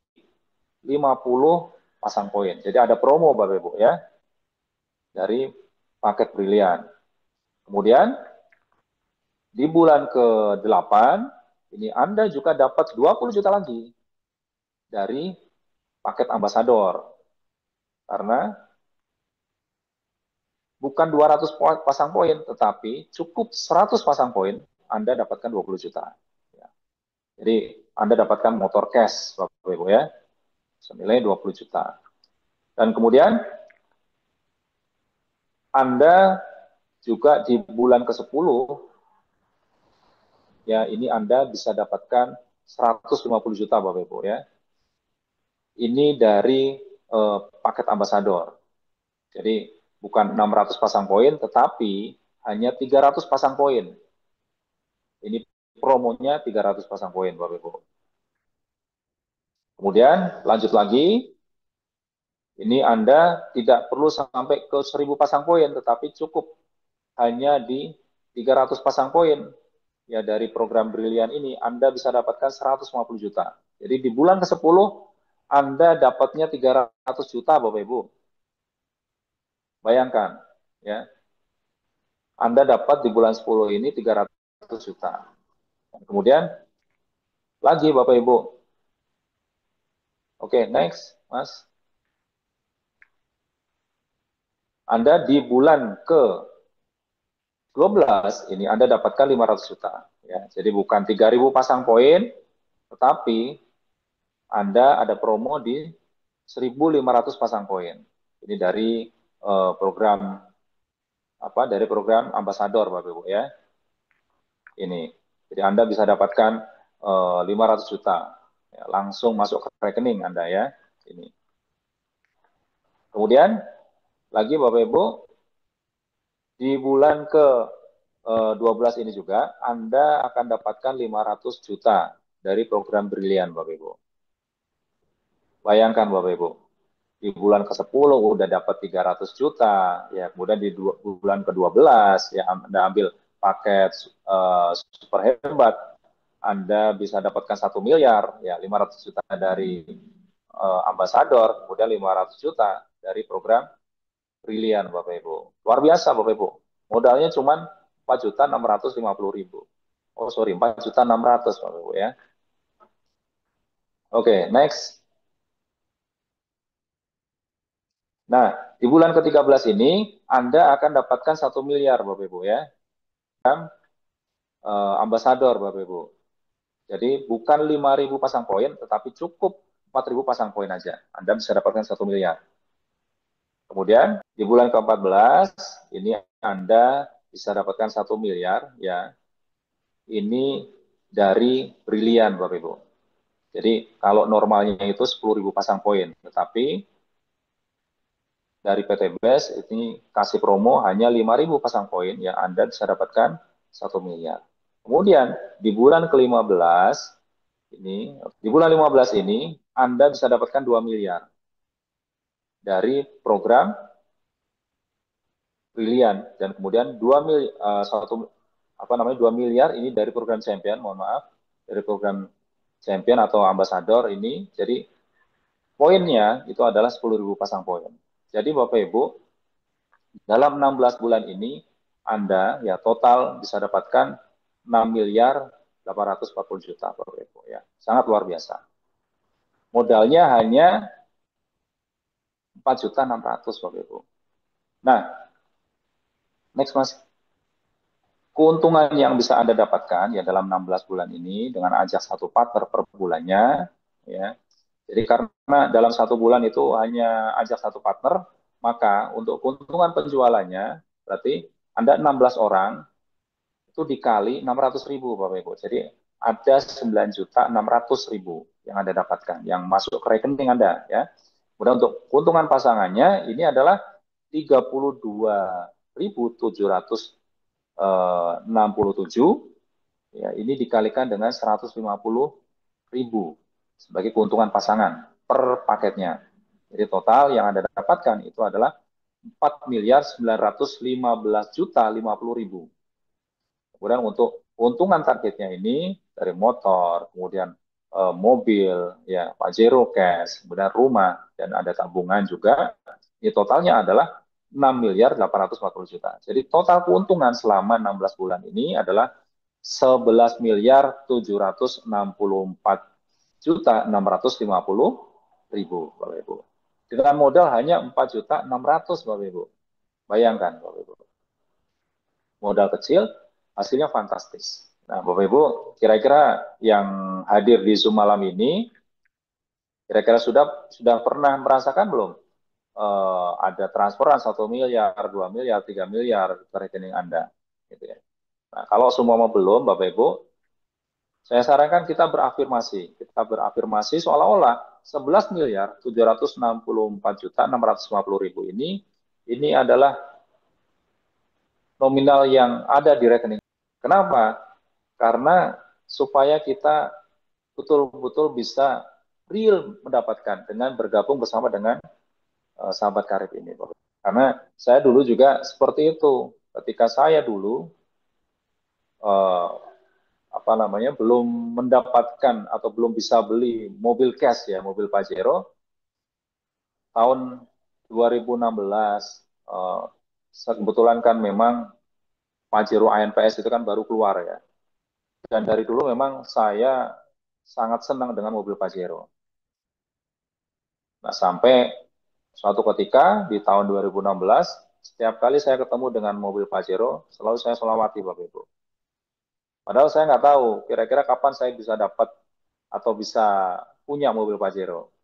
50 pasang poin. Jadi ada promo Bapak Ibu ya dari paket Brilian. Kemudian di bulan ke-8 ini Anda juga dapat 20 juta lagi dari paket ambasador. Karena bukan 200 pasang poin, tetapi cukup 100 pasang poin Anda dapatkan 20 juta. Jadi Anda dapatkan motor cash Bapak Ibu ya senilai 20 juta. Dan kemudian Anda juga di bulan ke-10 ya ini Anda bisa dapatkan 150 juta Bapak Ibu ya. Ini dari paket ambasador. Jadi bukan 600 pasang poin tetapi hanya 300 pasang poin. Ini promonya 300 pasang poin Bapak Ibu. Kemudian lanjut lagi. Ini Anda tidak perlu sampai ke 1000 pasang poin tetapi cukup hanya di 300 pasang poin. Ya dari program Brilian ini Anda bisa dapatkan 150 juta. Jadi di bulan ke-10 Anda dapatnya 300 juta Bapak Ibu. Bayangkan ya. Anda dapat di bulan 10 ini 300 juta. Kemudian lagi Bapak Ibu. Oke, next, Mas. Anda di bulan ke-12 ini Anda dapatkan 500 juta. Ya, jadi bukan 3.000 pasang poin, tetapi Anda ada promo di 1.500 pasang poin. Ini dari program dari program ambasador Bapak Ibu ya. Ini. Jadi Anda bisa dapatkan 500 juta ya, langsung masuk ke rekening Anda ya. Ini. Kemudian lagi Bapak Ibu di bulan ke-12 ini juga Anda akan dapatkan 500 juta dari program Brilian Bapak Ibu. Bayangkan Bapak Ibu, di bulan ke-10 udah dapat 300 juta, ya kemudian di bulan ke-12 ya Anda ambil paket super hebat, Anda bisa dapatkan 1 miliar, ya 500 juta dari ambasador, kemudian 500 juta dari program Brilian Bapak Ibu. Luar biasa Bapak Ibu. Modalnya cuma 4.650.000. Oh sorry, 4.600.000 Bapak Ibu ya. Oke, next. Nah, di bulan ke-13 ini Anda akan dapatkan 1 miliar Bapak Ibu ya. Ambasador Bapak Ibu. Jadi bukan 5.000 pasang poin, tetapi cukup 4.000 pasang poin aja. Anda bisa dapatkan 1 miliar. Kemudian di bulan ke-14 ini Anda bisa dapatkan 1 miliar ya. Ini dari Brilian Bapak Ibu. Jadi kalau normalnya itu 10.000 pasang poin, tetapi dari PT BES ini kasih promo hanya 5.000 pasang poin, ya Anda bisa dapatkan 1 miliar. Kemudian di bulan ke-15 ini, di bulan 15 ini Anda bisa dapatkan 2 miliar dari program Brilian dan kemudian 2 miliar, 2 miliar ini dari program Champion, mohon maaf, dari program Champion atau Ambassador ini. Jadi poinnya itu adalah 10.000 pasang poin. Jadi Bapak Ibu, dalam 16 bulan ini Anda ya total bisa dapatkan 6 miliar 840 juta Bapak Ibu ya. Sangat luar biasa. Modalnya hanya 4.600.000 Bapak Ibu. Nah, next Mas. Keuntungan yang bisa Anda dapatkan ya dalam 16 bulan ini dengan ajak satu partner per bulannya ya. Jadi karena dalam 1 bulan itu hanya ajak satu partner, maka untuk keuntungan penjualannya berarti Anda 16 orang itu dikali 600.000 Bapak Ibu. Jadi ada 9.600.000 yang Anda dapatkan, yang masuk ke rekening Anda ya. Kemudian untuk keuntungan pasangannya ini adalah 32.767 ya, ini dikalikan dengan 150.000 sebagai keuntungan pasangan per paketnya. Jadi total yang Anda dapatkan itu adalah 4.915.050.000. Kemudian untuk keuntungan targetnya ini dari motor, kemudian mobil, ya Pajero cash, kemudian rumah dan ada tabungan juga. Ini totalnya adalah 6.840.000.000. Jadi total keuntungan selama 16 bulan ini adalah 11.764.650.000 Bapak Ibu. Dengan modal hanya 4.600.000 Bapak Ibu. Bayangkan Bapak Ibu. Modal kecil, hasilnya fantastis. Nah, Bapak Ibu, kira-kira yang hadir di Zoom malam ini, kira-kira sudah pernah merasakan belum ada transferan 1 miliar, 2 miliar, 3 miliar ke rekening Anda? Gitu ya. Nah, kalau semua belum, Bapak Ibu, saya sarankan kita berafirmasi. Kita berafirmasi seolah-olah 11.764.650.000 ini adalah nominal yang ada di rekening. Kenapa? Karena supaya kita betul-betul bisa real mendapatkan dengan bergabung bersama dengan sahabat karib ini. Karena saya dulu juga seperti itu. Ketika saya dulu belum mendapatkan atau belum bisa beli mobil cash ya, mobil Pajero tahun 2016 kebetulan kan memang Pajero ANPS itu kan baru keluar ya. Dan dari dulu memang saya sangat senang dengan mobil Pajero. Nah, sampai suatu ketika di tahun 2016, setiap kali saya ketemu dengan mobil Pajero, selalu saya selawati, Bapak Ibu. Padahal saya nggak tahu kira-kira kapan saya bisa dapat atau bisa punya mobil Pajero.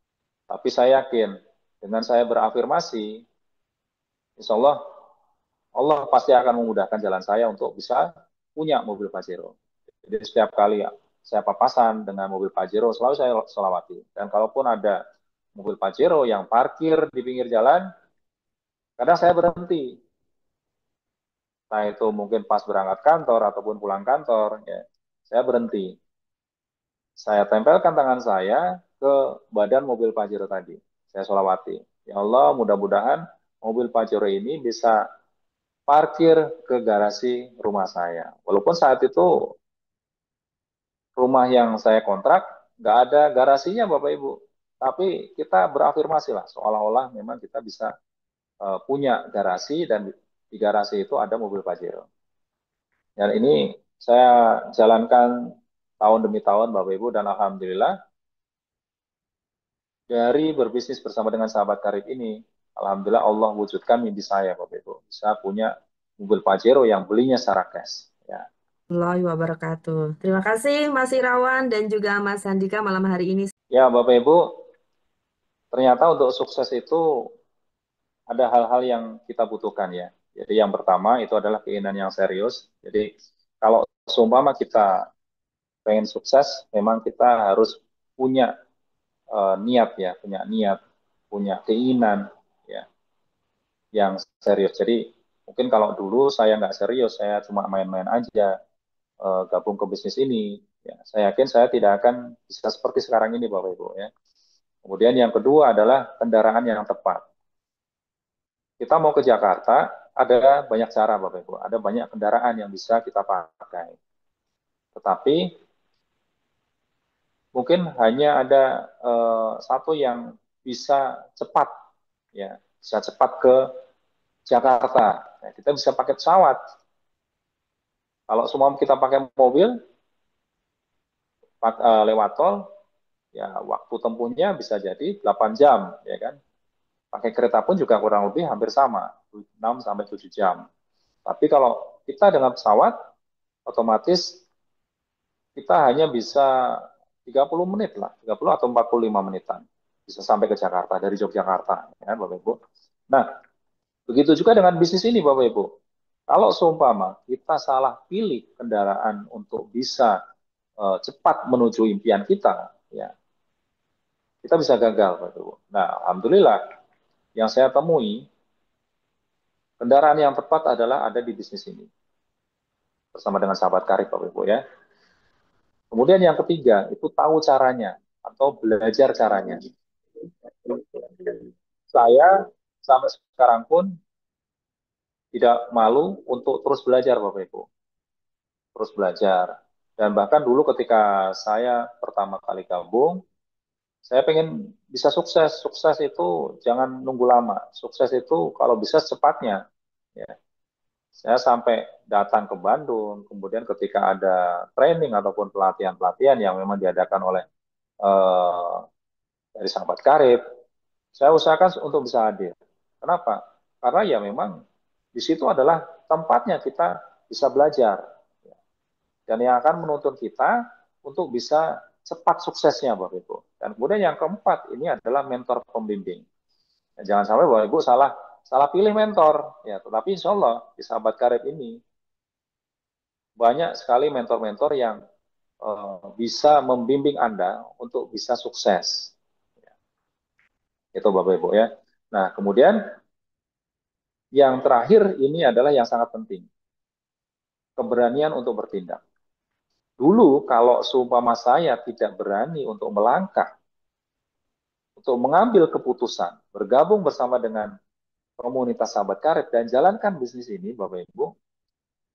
Tapi saya yakin dengan saya berafirmasi, insya Allah pasti akan memudahkan jalan saya untuk bisa punya mobil Pajero. Jadi setiap kali saya papasan dengan mobil Pajero, selalu saya selawati. Dan kalaupun ada mobil Pajero yang parkir di pinggir jalan, kadang saya berhenti. Nah itu mungkin pas berangkat kantor ataupun pulang kantor, ya, saya berhenti. Saya tempelkan tangan saya ke badan mobil Pajero tadi. Saya sholawati. Ya Allah, mudah-mudahan mobil Pajero ini bisa parkir ke garasi rumah saya. Walaupun saat itu rumah yang saya kontrak nggak ada garasinya, Bapak Ibu. Tapi kita berafirmasi lah, seolah-olah memang kita bisa punya garasi dan di garasi itu ada mobil Pajero. Dan ini saya jalankan tahun demi tahun, Bapak Ibu, dan Alhamdulillah dari berbisnis bersama dengan sahabat karib ini, Alhamdulillah Allah wujudkan mimpi saya, Bapak Ibu. Bisa punya mobil Pajero yang belinya secara cash. Ya, Warahmatullahi wabarakatuh. Terima kasih Mas Irawan dan juga Mas Handika malam hari ini. ya Bapak Ibu, ternyata untuk sukses itu ada hal-hal yang kita butuhkan ya. Jadi yang pertama itu adalah keinginan yang serius. Jadi kalau seumpama kita pengen sukses, memang kita harus punya niat ya, punya keinginan ya yang serius. Jadi mungkin kalau dulu saya nggak serius, saya cuma main-main aja gabung ke bisnis ini, ya, saya yakin saya tidak akan bisa seperti sekarang ini Bapak Ibu ya. Kemudian yang kedua adalah kendaraan yang tepat. Kita mau ke Jakarta, ada banyak cara Bapak Ibu, ada banyak kendaraan yang bisa kita pakai. Tetapi mungkin hanya ada satu yang bisa cepat, ya, bisa cepat ke Jakarta. Nah, kita bisa pakai pesawat. Kalau semua kita pakai mobil, lewat tol, ya waktu tempuhnya bisa jadi 8 jam, ya kan? Pakai kereta pun juga kurang lebih hampir sama, 6 sampai 7 jam. Tapi kalau kita dengan pesawat, otomatis kita hanya bisa 30 menit lah, 30 atau 45 menitan. Bisa sampai ke Jakarta, dari Yogyakarta, ya, Bapak Ibu. Nah, begitu juga dengan bisnis ini, Bapak Ibu. Kalau seumpama kita salah pilih kendaraan untuk bisa cepat menuju impian kita, ya, kita bisa gagal, Bapak Ibu. Nah, alhamdulillah yang saya temui kendaraan yang tepat adalah ada di bisnis ini bersama dengan sahabat karib, Bapak Ibu ya. Kemudian yang ketiga itu tahu caranya atau belajar caranya. Saya sampai sekarang pun tidak malu untuk terus belajar, Bapak Ibu. Terus belajar. Dan bahkan dulu ketika saya pertama kali gabung, saya pengen bisa sukses. Sukses itu jangan nunggu lama. Sukses itu kalau bisa secepatnya. Ya. Saya sampai datang ke Bandung, kemudian ketika ada training ataupun pelatihan-pelatihan yang memang diadakan oleh eh, dari sahabat karib, saya usahakan untuk bisa hadir. Kenapa? Karena ya memang di situ adalah tempatnya kita bisa belajar. Dan yang akan menuntun kita untuk bisa cepat suksesnya Bapak Ibu. Dan kemudian yang keempat ini adalah mentor pembimbing. Ya, jangan sampai Bapak Ibu salah pilih mentor. Ya, tetapi insya Allah di sahabat karib ini banyak sekali mentor-mentor yang bisa membimbing Anda untuk bisa sukses. Ya, itu Bapak Ibu ya. Nah, kemudian yang terakhir ini adalah yang sangat penting. Keberanian untuk bertindak. Dulu kalau seumpama saya tidak berani untuk melangkah, untuk mengambil keputusan, bergabung bersama dengan komunitas sahabat karib dan jalankan bisnis ini, Bapak Ibu,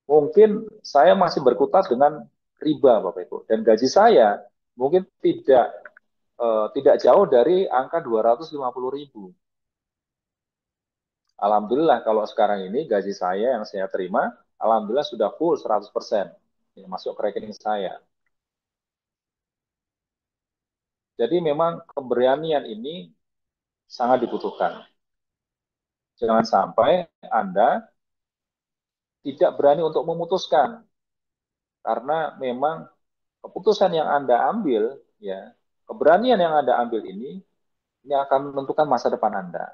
mungkin saya masih berkutat dengan riba, Bapak Ibu. Dan gaji saya mungkin tidak jauh dari angka 250.000. Alhamdulillah kalau sekarang ini gaji saya yang saya terima, alhamdulillah sudah full 100%. ya, masuk ke rekening saya. Jadi memang keberanian ini sangat dibutuhkan. Jangan sampai Anda tidak berani untuk memutuskan, karena memang keputusan yang Anda ambil, ya, keberanian yang Anda ambil ini akan menentukan masa depan Anda.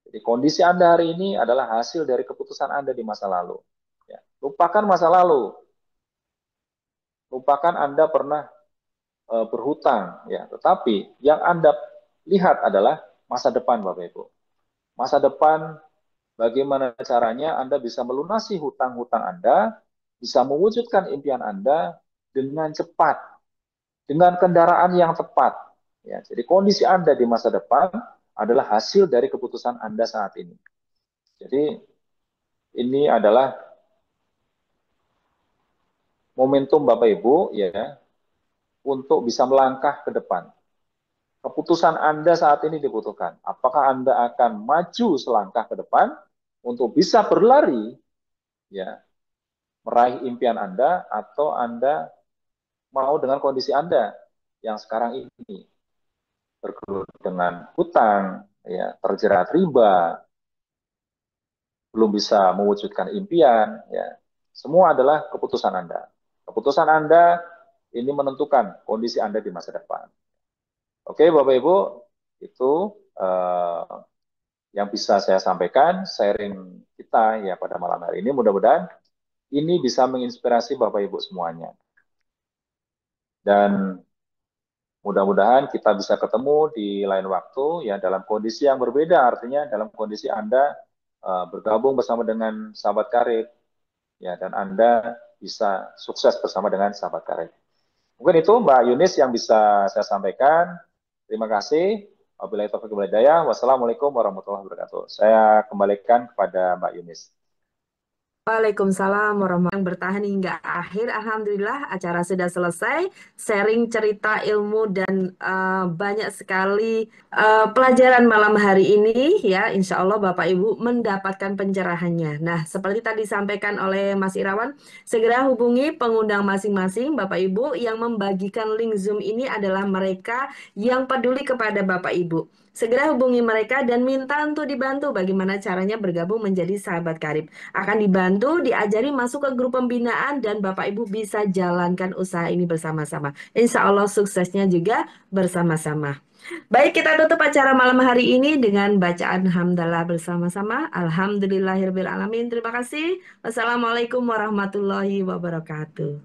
Jadi kondisi Anda hari ini adalah hasil dari keputusan Anda di masa lalu. Ya, lupakan masa lalu, lupakan Anda pernah berhutang, ya. Tetapi yang Anda lihat adalah masa depan, Bapak Ibu. Masa depan, bagaimana caranya Anda bisa melunasi hutang-hutang Anda, bisa mewujudkan impian Anda dengan cepat, dengan kendaraan yang tepat. Ya, jadi kondisi Anda di masa depan adalah hasil dari keputusan Anda saat ini. Jadi ini adalah momentum Bapak Ibu, ya, untuk bisa melangkah ke depan. Keputusan Anda saat ini dibutuhkan. Apakah Anda akan maju selangkah ke depan untuk bisa berlari, ya, meraih impian Anda, atau Anda mau dengan kondisi Anda yang sekarang ini, bergelut dengan hutang, ya, terjerat riba, belum bisa mewujudkan impian, ya. Semua adalah keputusan Anda. Keputusan Anda ini menentukan kondisi Anda di masa depan. Oke, Bapak Ibu, itu yang bisa saya sampaikan, sharing kita ya pada malam hari ini. Mudah-mudahan ini bisa menginspirasi Bapak Ibu semuanya. Dan mudah-mudahan kita bisa ketemu di lain waktu ya dalam kondisi yang berbeda, artinya dalam kondisi Anda bergabung bersama dengan sahabat karib ya, dan Anda bisa sukses bersama dengan sahabat karib. Mungkin itu Mbak Yunis yang bisa saya sampaikan. Terima kasih. Wabillahi taufiq wal hidayah. Wassalamualaikum warahmatullahi wabarakatuh. Saya kembalikan kepada Mbak Yunis. Waalaikumsalam warahmatullahi wabarakatuh. Bertahan hingga akhir. Alhamdulillah acara sudah selesai. Sharing cerita ilmu dan banyak sekali pelajaran malam hari ini ya. Insya Allah Bapak Ibu mendapatkan pencerahannya. Nah, seperti tadi disampaikan oleh Mas Irawan, segera hubungi pengundang masing-masing. Bapak Ibu yang membagikan link Zoom ini adalah mereka yang peduli kepada Bapak Ibu. Segera hubungi mereka dan minta untuk dibantu bagaimana caranya bergabung menjadi sahabat karib. Akan dibantu, diajari masuk ke grup pembinaan dan Bapak Ibu bisa jalankan usaha ini bersama-sama. Insya Allah suksesnya juga bersama-sama. Baik, kita tutup acara malam hari ini dengan bacaan hamdalah bersama-sama. Alhamdulillahirrahmanirrahim. Terima kasih. Wassalamualaikum warahmatullahi wabarakatuh.